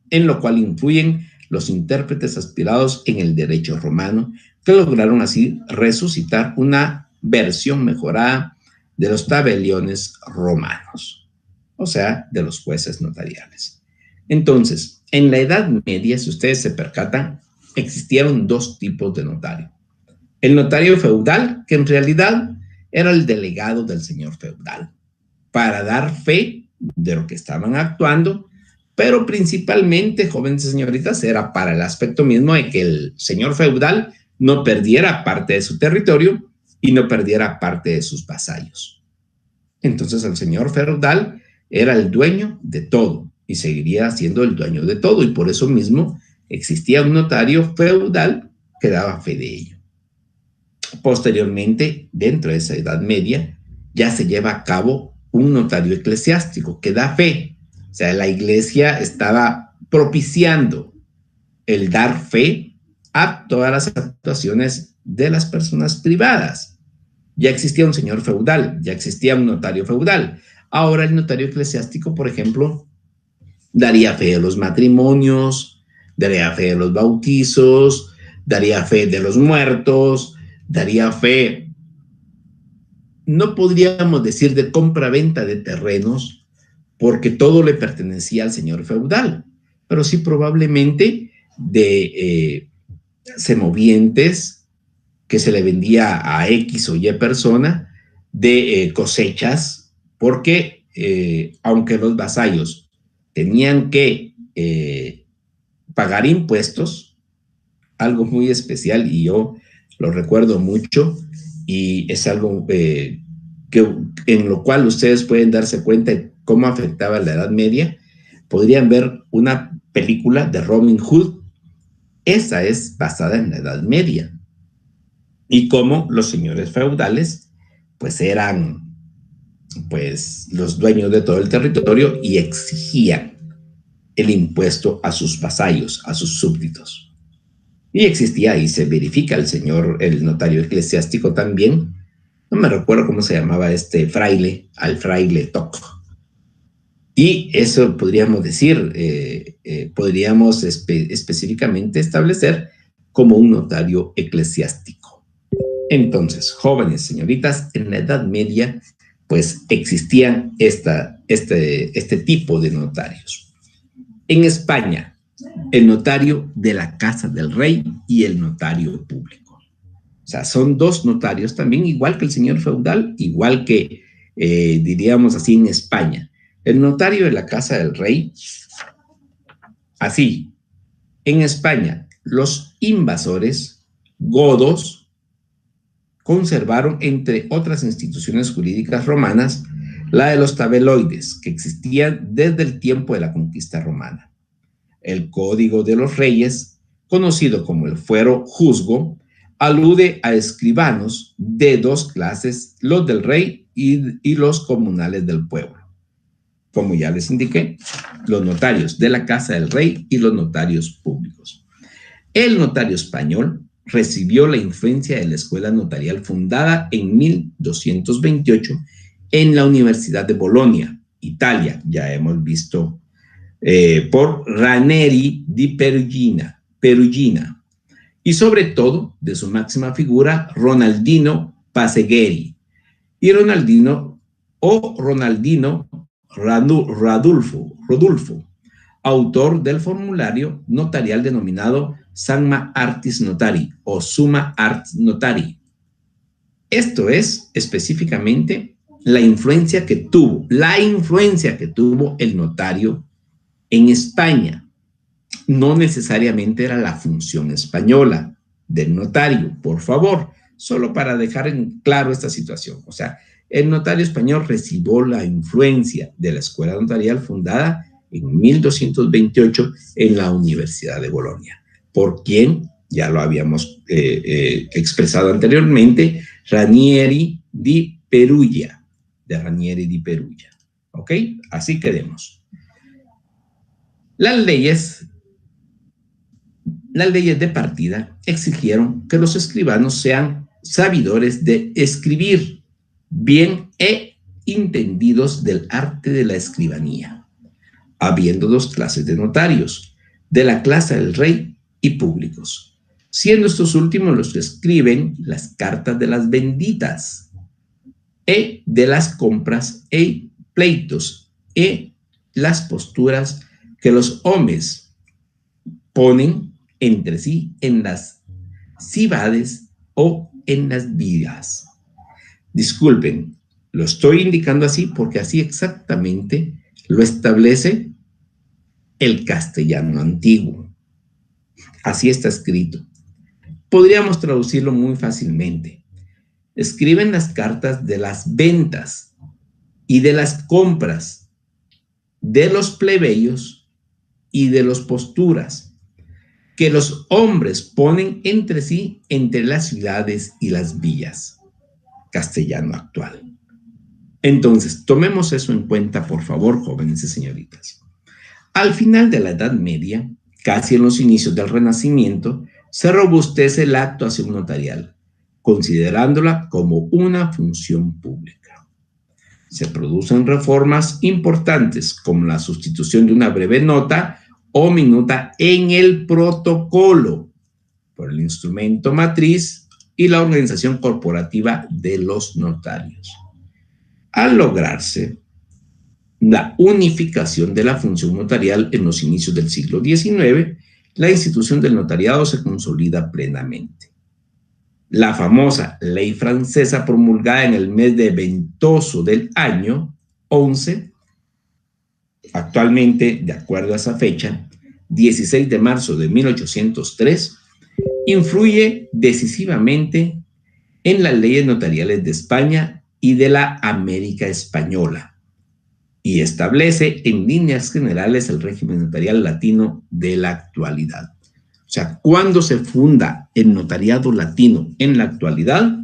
los intérpretes aspirados en el derecho romano, que lograron así resucitar una versión mejorada de los tabeliones romanos, o sea, de los jueces notariales. Entonces, en la Edad Media, si ustedes se percatan, existieron dos tipos de notario. El notario feudal, que en realidad era el delegado del señor feudal, para dar fe de lo que estaban actuando, pero principalmente, jóvenes y señoritas, era para el aspecto mismo de que el señor feudal no perdiera parte de su territorio y no perdiera parte de sus vasallos. Entonces el señor feudal era el dueño de todo y seguiría siendo el dueño de todo, y por eso mismo existía un notario feudal que daba fe de ello. Posteriormente, dentro de esa Edad Media, ya se lleva a cabo un notario eclesiástico que da fe. O sea, la iglesia estaba propiciando el dar fe a todas las actuaciones de las personas privadas. Ya existía un señor feudal, ya existía un notario feudal. Ahora el notario eclesiástico, por ejemplo, daría fe de los matrimonios, daría fe de los bautizos, daría fe de los muertos, daría fe, no podríamos decir de compra-venta de terrenos, porque todo le pertenecía al señor feudal, pero sí probablemente de semovientes que se le vendía a X o Y persona, de cosechas, porque aunque los vasallos tenían que pagar impuestos, algo muy especial, y yo lo recuerdo mucho, y es algo en lo cual ustedes pueden darse cuenta de cómo afectaba la Edad Media. Podrían ver una película de Robin Hood. Esa es basada en la Edad Media, y cómo los señores feudales pues eran pues los dueños de todo el territorio y exigían el impuesto a sus vasallos, a sus súbditos. Y existía, y se verifica el notario eclesiástico también. No me recuerdo cómo se llamaba este fraile, al fraile Toc. Y eso podríamos decir, podríamos específicamente establecer como un notario eclesiástico. Entonces, jóvenes, señoritas, en la Edad Media, pues existían este tipo de notarios. En España, el notario de la casa del rey y el notario público. O sea, son dos notarios también, igual que el señor feudal, igual que, diríamos así, en España. El notario de la casa del rey, así, en España, los invasores godos conservaron, entre otras instituciones jurídicas romanas, la de los tabeloides, que existían desde el tiempo de la conquista romana. El Código de los Reyes, conocido como el Fuero Juzgo, alude a escribanos de dos clases, los del rey y los comunales del pueblo. Como ya les indiqué, los notarios de la casa del rey y los notarios públicos. El notario español recibió la influencia de la escuela notarial fundada en 1228 en la Universidad de Bolonia, Italia. Ya hemos visto por Ranieri di Perugina, y sobre todo de su máxima figura, Ronaldino Passegheri, y Ronaldino Rodulfo, autor del formulario notarial denominado Summa Artis Notari o Summa Artis Notari. Esto es específicamente la influencia que tuvo el notario en España. No necesariamente era la función española del notario, por favor, solo para dejar en claro esta situación. O sea, el notario español recibió la influencia de la escuela notarial fundada en 1228 en la Universidad de Bolonia, por quien, ya lo habíamos expresado anteriormente, Ranieri di Perugia, ¿ok? Así quedemos. Las leyes de partida exigieron que los escribanos sean sabidores de escribir bien e entendidos del arte de la escribanía, habiendo dos clases de notarios, de la clase del rey y públicos, siendo estos últimos los que escriben las cartas de las benditas e de las compras e pleitos e las posturas que los hombres ponen entre sí en las cibades o en las vigas. Disculpen, lo estoy indicando así porque así exactamente lo establece el castellano antiguo. Así está escrito. Podríamos traducirlo muy fácilmente. Escriben las cartas de las ventas y de las compras de los plebeyos y de las posturas que los hombres ponen entre sí entre las ciudades y las villas. Castellano actual. Entonces, tomemos eso en cuenta, por favor, jóvenes y señoritas. Al final de la Edad Media, casi en los inicios del Renacimiento, se robustece la actuación notarial, considerándola como una función pública. Se producen reformas importantes, como la sustitución de una breve nota o minuta en el protocolo por el instrumento matriz y la organización corporativa de los notarios. Al lograrse la unificación de la función notarial en los inicios del siglo XIX, la institución del notariado se consolida plenamente. La famosa ley francesa promulgada en el mes de Ventoso del año 11, actualmente, de acuerdo a esa fecha, 16 de marzo de 1803, influye decisivamente en las leyes notariales de España y de la América española y establece en líneas generales el régimen notarial latino de la actualidad. O sea, ¿cuándo se funda el notariado latino en la actualidad?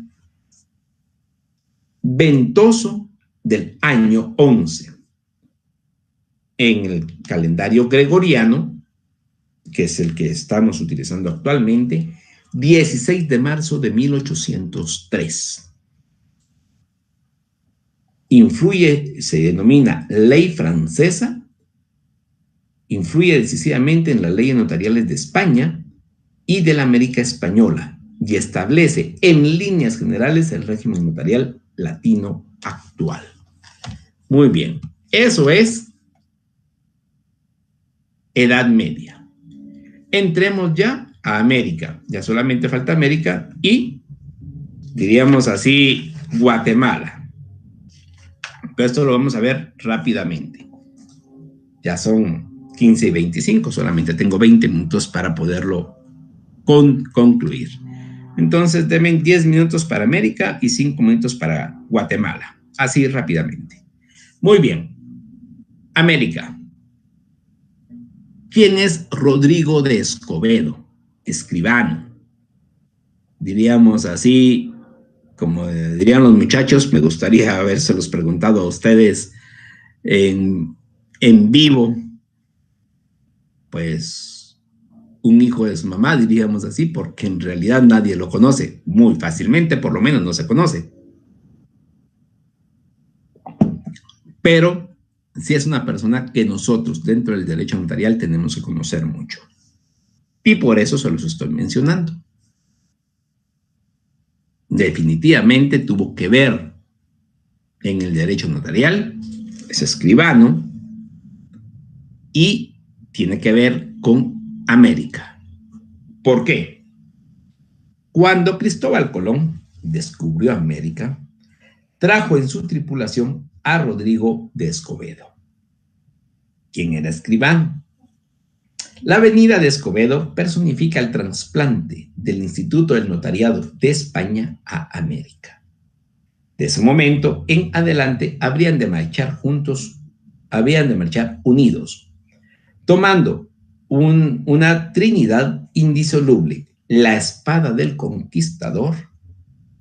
Ventoso del año 11. En el calendario gregoriano, que es el que estamos utilizando actualmente, 16 de marzo de 1803. Influye, se denomina ley francesa, influye decisivamente en las leyes notariales de España y de la América española y establece en líneas generales el régimen notarial latino actual. Muy bien, eso es Edad Media. Entremos ya a América. Ya solamente falta América y, diríamos así, Guatemala. Pero esto lo vamos a ver rápidamente. Ya son 15 y 25, solamente tengo 20 minutos para poderlo concluir. Entonces, denme 10 minutos para América y 5 minutos para Guatemala. Así rápidamente. Muy bien. América. ¿Quién es Rodrigo de Escobedo? Escribano. Diríamos así, como dirían los muchachos, me gustaría habérselos preguntado a ustedes en vivo, pues un hijo de su mamá, diríamos así, porque en realidad nadie lo conoce, muy fácilmente, por lo menos no se conoce. Pero sí es una persona que nosotros dentro del derecho notarial tenemos que conocer mucho. Y por eso se los estoy mencionando. definitivamente tuvo que ver en el derecho notarial, es escribano, y tiene que ver con América. ¿Por qué? Cuando Cristóbal Colón descubrió América, trajo en su tripulación a Rodrigo de Escobedo, quien era escribano. La venida de Escobedo personifica el trasplante del Instituto del Notariado de España a América. De ese momento en adelante habrían de marchar juntos, habrían de marchar unidos, tomando una trinidad indisoluble: la espada del conquistador,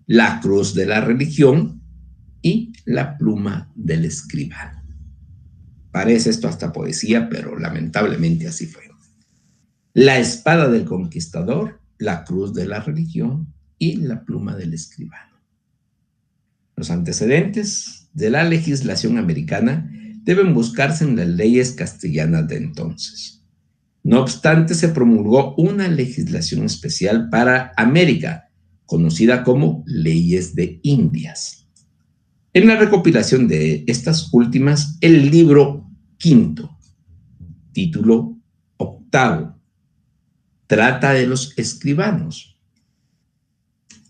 la cruz de la religión y la pluma del escribano. Parece esto hasta poesía, pero lamentablemente así fue. La espada del conquistador, la cruz de la religión y la pluma del escribano. Los antecedentes de la legislación americana deben buscarse en las leyes castellanas de entonces. No obstante, se promulgó una legislación especial para América, conocida como Leyes de Indias. En la recopilación de estas últimas, el libro quinto, título octavo, trata de los escribanos,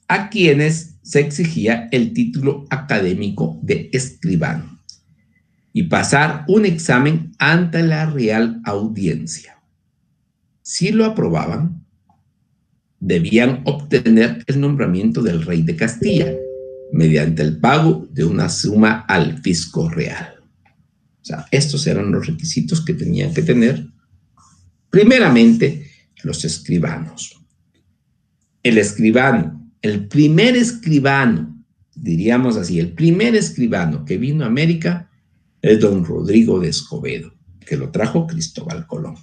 a quienes se exigía el título académico de escribano y pasar un examen ante la Real Audiencia. Si lo aprobaban, debían obtener el nombramiento del rey de Castilla mediante el pago de una suma al fisco real. O sea, estos eran los requisitos que tenían que tener primeramente los escribanos. El escribano, el primer escribano, diríamos así, el primer escribano que vino a América es don Rodrigo de Escobedo, que lo trajo Cristóbal Colón.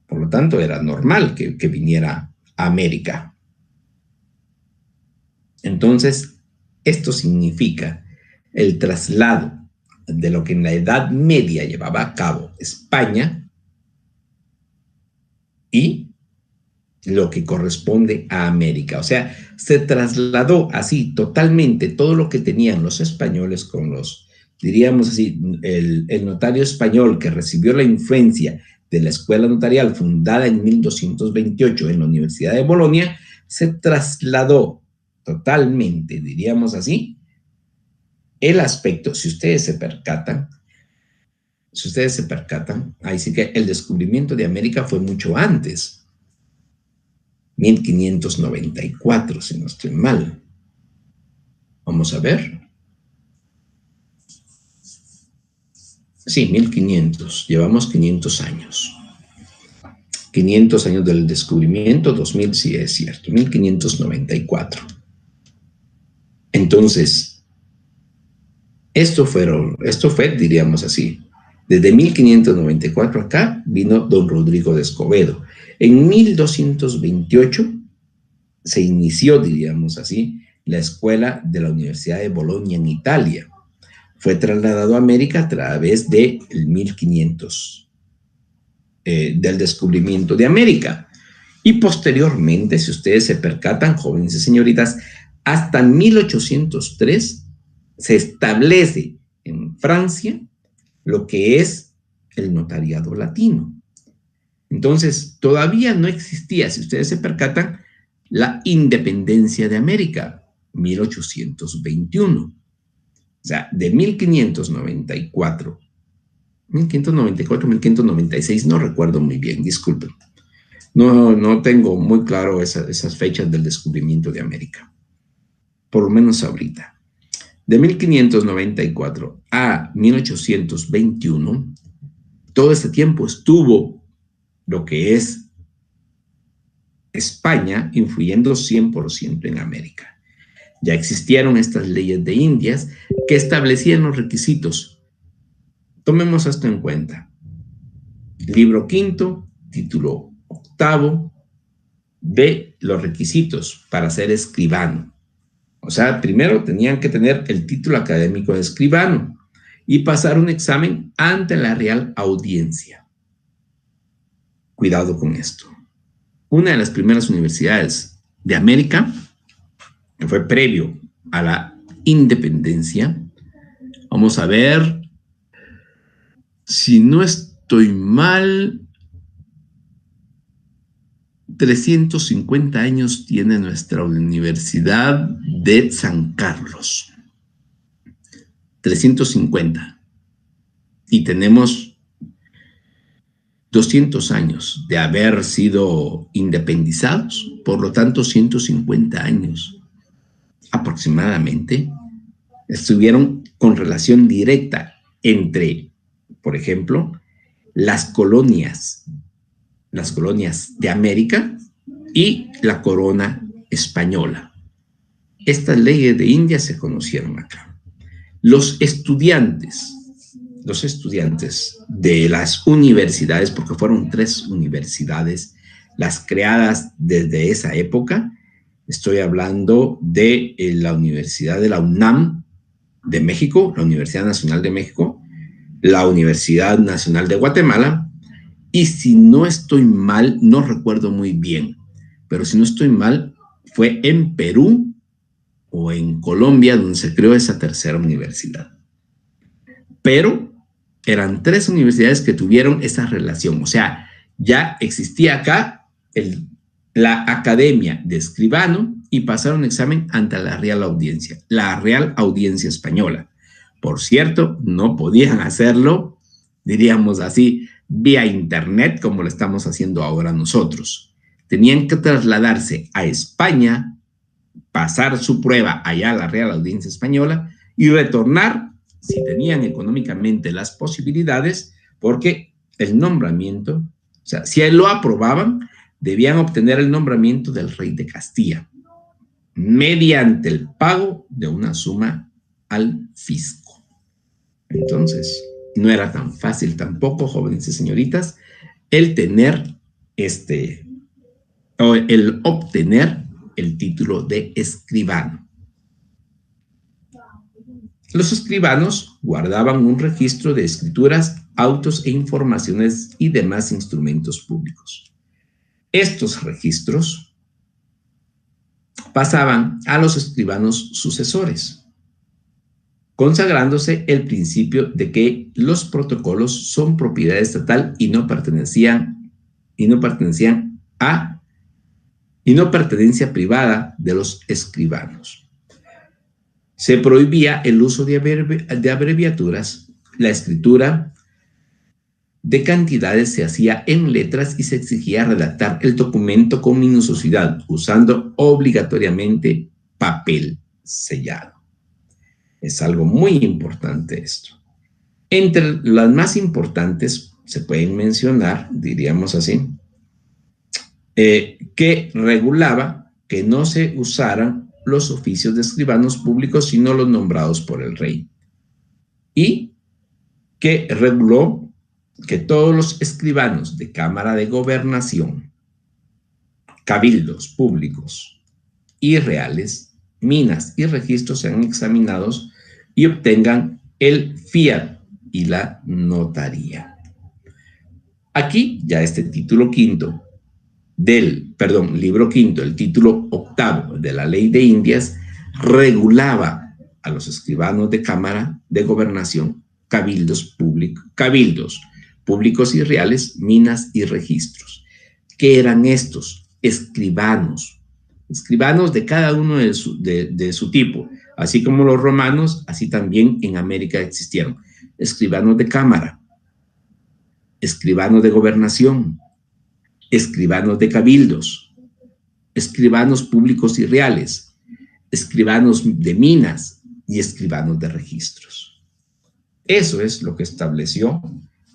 Por lo tanto, era normal que viniera a América. Entonces, esto significa el traslado de lo que en la Edad Media llevaba a cabo España y lo que corresponde a América. O sea, se trasladó así totalmente todo lo que tenían los españoles con los, diríamos así, el notario español que recibió la influencia de la escuela notarial fundada en 1228 en la Universidad de Bolonia, se trasladó totalmente, diríamos así, el aspecto, si ustedes se percatan, ahí sí que el descubrimiento de América fue mucho antes, 1594, si no estoy mal. Vamos a ver. Sí, 1500, llevamos 500 años. 500 años del descubrimiento, 2000, sí es cierto, 1594. Entonces, esto fue, diríamos así, desde 1594 acá vino don Rodrigo de Escobedo. En 1228 se inició, diríamos así, la escuela de la Universidad de Bolonia en Italia. Fue trasladado a América a través del 1500, del descubrimiento de América. Y posteriormente, si ustedes se percatan, jóvenes y señoritas, hasta 1803 se establece en Francia lo que es el notariado latino. Entonces, todavía no existía, si ustedes se percatan, la independencia de América, 1821. O sea, de 1594, 1596, no recuerdo muy bien, disculpen. No tengo muy claro esas fechas del descubrimiento de América, por lo menos ahorita. De 1594 a 1821, todo este tiempo estuvo lo que es España influyendo 100% en América. Ya existieron estas leyes de Indias que establecían los requisitos. Tomemos esto en cuenta. Libro quinto, título octavo, de los requisitos para ser escribano. O sea, primero tenían que tener el título académico de escribano y pasar un examen ante la Real Audiencia. Cuidado con esto. Una de las primeras universidades de América fue previo a la independencia. Vamos a ver, si no estoy mal, 350 años tiene nuestra Universidad de San Carlos. 350. Y tenemos 200 años de haber sido independizados, por lo tanto 150 años aproximadamente estuvieron con relación directa entre, por ejemplo, las colonias de América y la corona española. Estas leyes de India se conocieron acá. Los estudiantes de las universidades, porque fueron 3 universidades las creadas desde esa época. Estoy hablando de la Universidad de la UNAM de México, la Universidad Nacional de México, la Universidad Nacional de Guatemala, y si no estoy mal, no recuerdo muy bien, pero si no estoy mal, fue en Perú o en Colombia donde se creó esa tercera universidad. Pero eran 3 universidades que tuvieron esa relación, o sea, ya existía acá la Academia de Escribano y pasaron examen ante la Real Audiencia Española. Por cierto, no podían hacerlo, diríamos así, vía internet como lo estamos haciendo ahora nosotros. Tenían que trasladarse a España, pasar su prueba allá a la Real Audiencia Española y retornar si tenían económicamente las posibilidades, porque el nombramiento, o sea, si lo aprobaban, debían obtener el nombramiento del rey de Castilla mediante el pago de una suma al fisco. Entonces, no era tan fácil tampoco, jóvenes y señoritas, el obtener el título de escribano. Los escribanos guardaban un registro de escrituras, autos e informaciones y demás instrumentos públicos. Estos registros pasaban a los escribanos sucesores, consagrándose el principio de que los protocolos son propiedad estatal y no pertenencia privada de los escribanos. Se prohibía el uso de abreviaturas, la escritura de cantidades se hacía en letras y se exigía redactar el documento con minuciosidad, usando obligatoriamente papel sellado. Es algo muy importante esto. Entre las más importantes se pueden mencionar, diríamos así, que regulaba que no se usaran los oficios de escribanos públicos sino los nombrados por el rey, y que reguló que todos los escribanos de Cámara de Gobernación, cabildos públicos y reales, minas y registros sean examinados y obtengan el fiat y la notaría. Aquí ya este título quinto libro quinto, el título octavo de la Ley de Indias, regulaba a los escribanos de Cámara de Gobernación, cabildos públicos y reales, minas y registros. ¿Qué eran estos? Escribanos de cada uno de su tipo. Así como los romanos, así también en América existieron. Escribanos de Cámara, escribanos de Gobernación, escribanos de cabildos, escribanos públicos y reales, escribanos de minas y escribanos de registros. Eso es lo que estableció,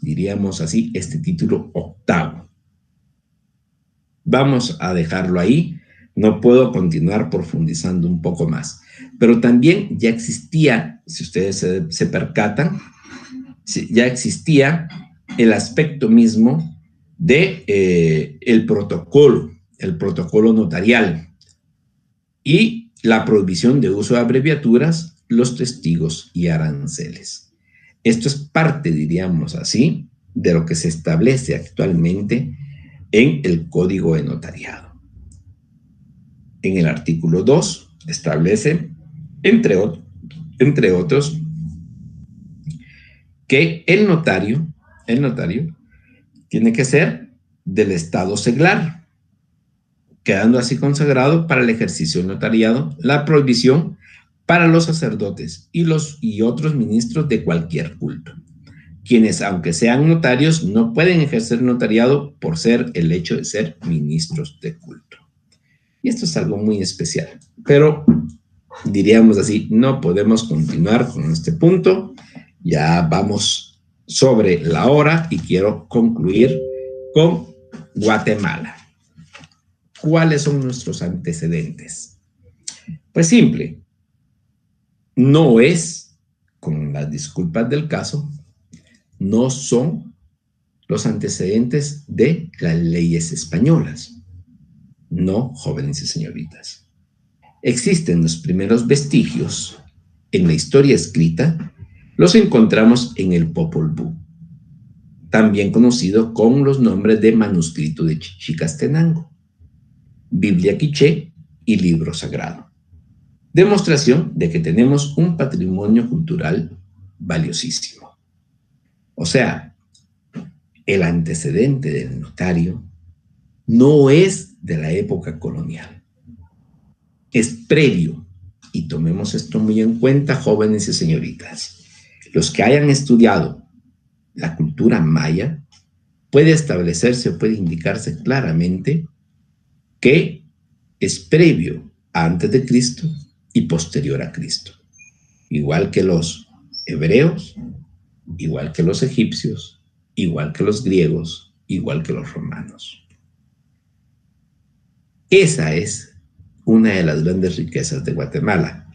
diríamos así, este título octavo. Vamos a dejarlo ahí, no puedo continuar profundizando un poco más, pero también ya existía, si ustedes se percatan, ya existía el aspecto mismo de el protocolo notarial y la prohibición de uso de abreviaturas, los testigos y aranceles. Esto es parte, diríamos así, de lo que se establece actualmente en el Código de Notariado. En el artículo 2 establece, entre otros, que el notario tiene que ser del estado seglar, quedando así consagrado para el ejercicio del notariado la prohibición para los sacerdotes y otros ministros de cualquier culto, quienes, aunque sean notarios, no pueden ejercer notariado por ser el hecho de ser ministros de culto. Y esto es algo muy especial, pero diríamos así, no podemos continuar con este punto. Ya vamos sobre la hora y quiero concluir con Guatemala. ¿Cuáles son nuestros antecedentes? Pues simple, no es, con las disculpas del caso, no son los antecedentes de las leyes españolas. No, jóvenes y señoritas. Existen los primeros vestigios en la historia escrita, los encontramos en el Popol Vuh, también conocido con los nombres de manuscrito de Chichicastenango, Biblia quiché y libro sagrado. Demostración de que tenemos un patrimonio cultural valiosísimo. O sea, el antecedente del notario no es de la época colonial. Es previo, y tomemos esto muy en cuenta, jóvenes y señoritas. Los que hayan estudiado la cultura maya, puede establecerse o puede indicarse claramente que es previo a antes de Cristo y posterior a Cristo. Igual que los hebreos, igual que los egipcios, igual que los griegos, igual que los romanos. Esa es una de las grandes riquezas de Guatemala,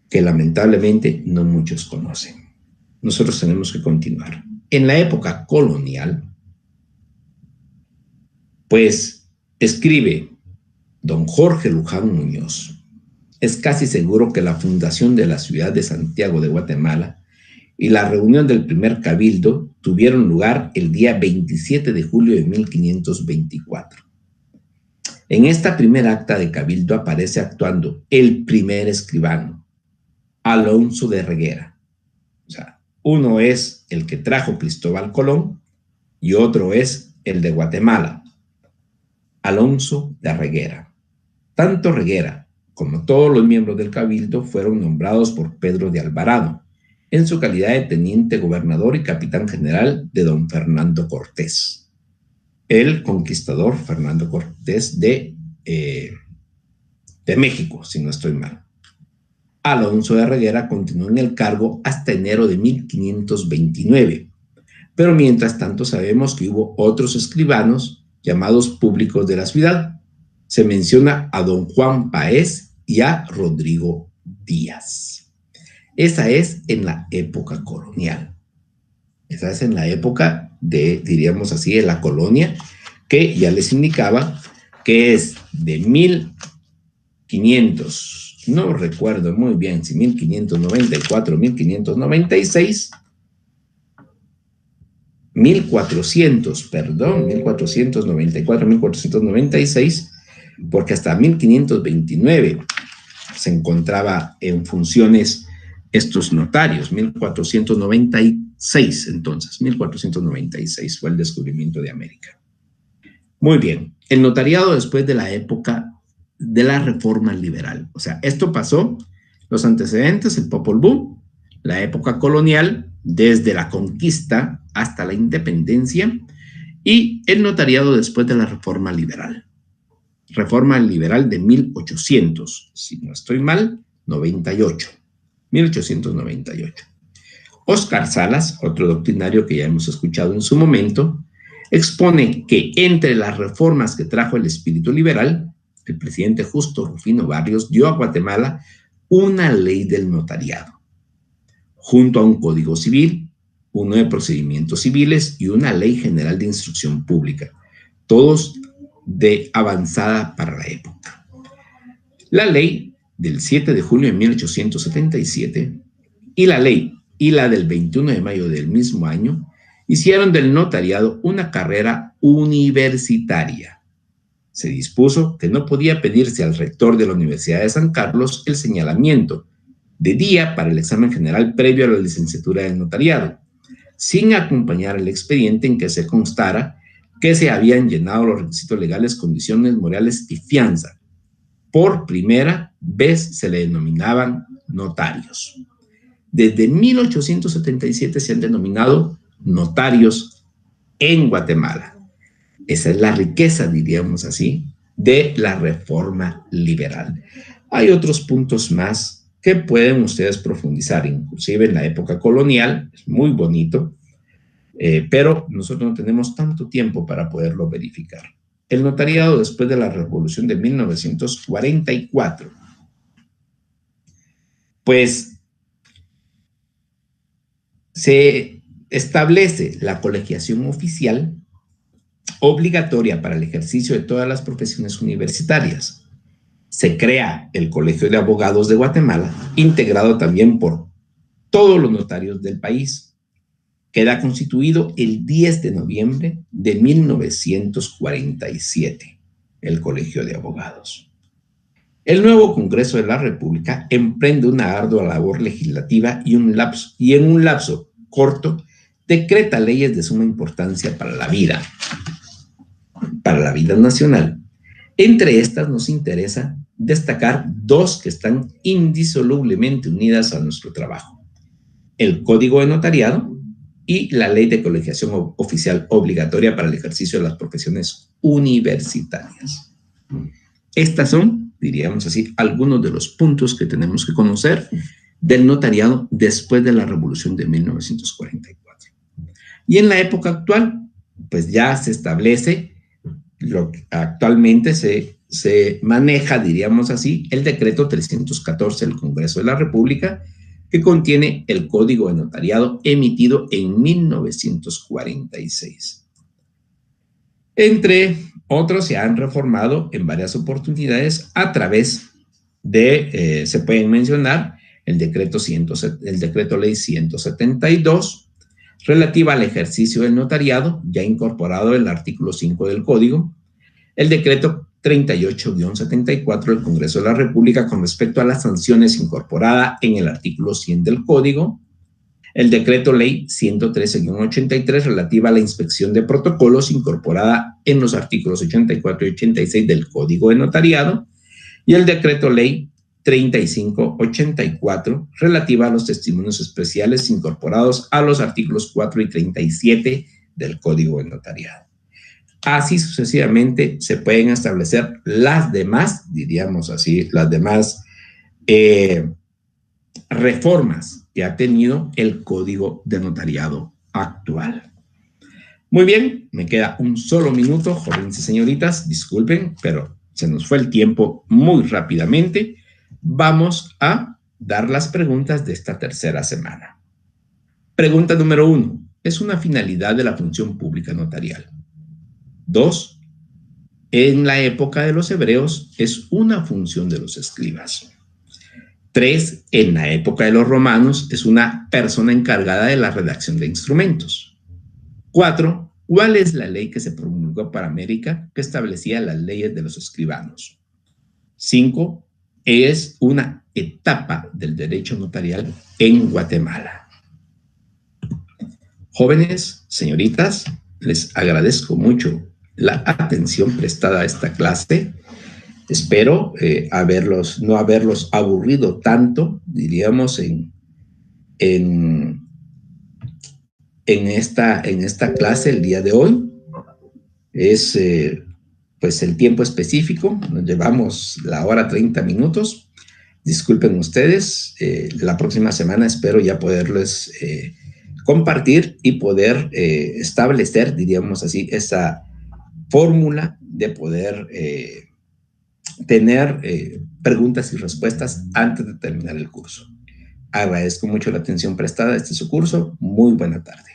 que lamentablemente no muchos conocen. Nosotros tenemos que continuar. En la época colonial, pues escribe don Jorge Luján Muñoz, es casi seguro que la fundación de la ciudad de Santiago de Guatemala y la reunión del primer cabildo tuvieron lugar el día 27 de julio de 1524. En esta primera acta de cabildo aparece actuando el primer escribano, Alonso de Reguera. O sea, uno es el que trajo Cristóbal Colón y otro es el de Guatemala, Alonso de Reguera. Tanto Reguera como todos los miembros del cabildo fueron nombrados por Pedro de Alvarado, en su calidad de teniente gobernador y capitán general de don Fernando Cortés, el conquistador Fernando Cortés de México, si no estoy mal. Alonso de Reguera continuó en el cargo hasta enero de 1529, pero mientras tanto sabemos que hubo otros escribanos llamados públicos de la ciudad. Se menciona a don Juan Páez y a Rodrigo Díaz. Esa es en la época colonial. Esa es en la época de, diríamos así, de la colonia, que ya les indicaba que es de 1500, no recuerdo muy bien si 1594 o 1596, 1494, 1496, porque hasta 1529 se encontraba en funciones estos notarios, 1496 entonces, 1496 fue el descubrimiento de América. Muy bien, el notariado después de la época de la reforma liberal, o sea, esto pasó, los antecedentes, el Popol Vuh, la época colonial, desde la conquista hasta la independencia, y el notariado después de la reforma liberal. Reforma liberal de 1800, si no estoy mal, 98, 1898. Óscar Salas, otro doctrinario que ya hemos escuchado en su momento, expone que entre las reformas que trajo el espíritu liberal, el presidente Justo Rufino Barrios dio a Guatemala una ley del notariado, junto a un código civil, uno de procedimientos civiles y una ley general de instrucción pública, todos de avanzada para la época. La ley del 7 de julio de 1877 y la ley y la del 21 de mayo del mismo año hicieron del notariado una carrera universitaria. Se dispuso que no podía pedirse al rector de la Universidad de San Carlos el señalamiento de día para el examen general previo a la licenciatura del notariado, sin acompañar el expediente en que se constara que se habían llenado los requisitos legales, condiciones morales y fianza. Por primera vez se le denominaban notarios. Desde 1877 se han denominado notarios en Guatemala. Esa es la riqueza, diríamos así, de la reforma liberal. Hay otros puntos más que pueden ustedes profundizar, inclusive en la época colonial, es muy bonito, pero nosotros no tenemos tanto tiempo para poderlo verificar. El notariado después de la Revolución de 1944, pues se establece la colegiación oficial obligatoria para el ejercicio de todas las profesiones universitarias. Se crea el Colegio de Abogados de Guatemala, integrado también por todos los notarios del país. Queda constituido el 10 de noviembre de 1947, el Colegio de Abogados. El nuevo Congreso de la República emprende una ardua labor legislativa y en un lapso corto decreta leyes de suma importancia para la vida nacional. Entre estas nos interesa destacar dos que están indisolublemente unidas a nuestro trabajo: el Código de Notariado y la Ley de Colegiación Oficial Obligatoria para el ejercicio de las profesiones universitarias. Estas son, diríamos así, algunos de los puntos que tenemos que conocer del notariado después de la Revolución de 1944. Y en la época actual, pues ya se establece lo que actualmente se maneja, diríamos así, el decreto 314 del Congreso de la República, que contiene el Código de Notariado emitido en 1946. Entre otros, se han reformado en varias oportunidades a través de, se pueden mencionar, el decreto ley 172, relativa al ejercicio del notariado, ya incorporado en el artículo 5 del Código, el decreto 38-74 del Congreso de la República con respecto a las sanciones incorporada en el artículo 100 del Código, el decreto ley 113-83 relativa a la inspección de protocolos incorporada en los artículos 84 y 86 del Código de Notariado, y el decreto ley 35-84 relativa a los testimonios especiales incorporados a los artículos 4 y 37 del Código de Notariado. Así sucesivamente se pueden establecer las demás, diríamos así, las demás reformas que ha tenido el Código de Notariado actual. Muy bien, me queda un solo minuto, jóvenes y señoritas, disculpen, pero se nos fue el tiempo muy rápidamente. Vamos a dar las preguntas de esta tercera semana. Pregunta número 1. ¿Es una finalidad de la función pública notarial? 2. En la época de los hebreos es una función de los escribas. 3. En la época de los romanos es una persona encargada de la redacción de instrumentos. 4. ¿Cuál es la ley que se promulgó para América que establecía las leyes de los escribanos? 5. Es una etapa del derecho notarial en Guatemala. Jóvenes, señoritas, les agradezco mucho la atención prestada a esta clase. Espero no haberlos aburrido tanto, diríamos, en esta clase el día de hoy. Es pues el tiempo específico, nos llevamos la hora 30 minutos. Disculpen ustedes, la próxima semana espero ya poderles compartir y poder establecer, diríamos así, esa fórmula de poder tener preguntas y respuestas antes de terminar el curso. Agradezco mucho la atención prestada. Este es su curso. Muy buena tarde.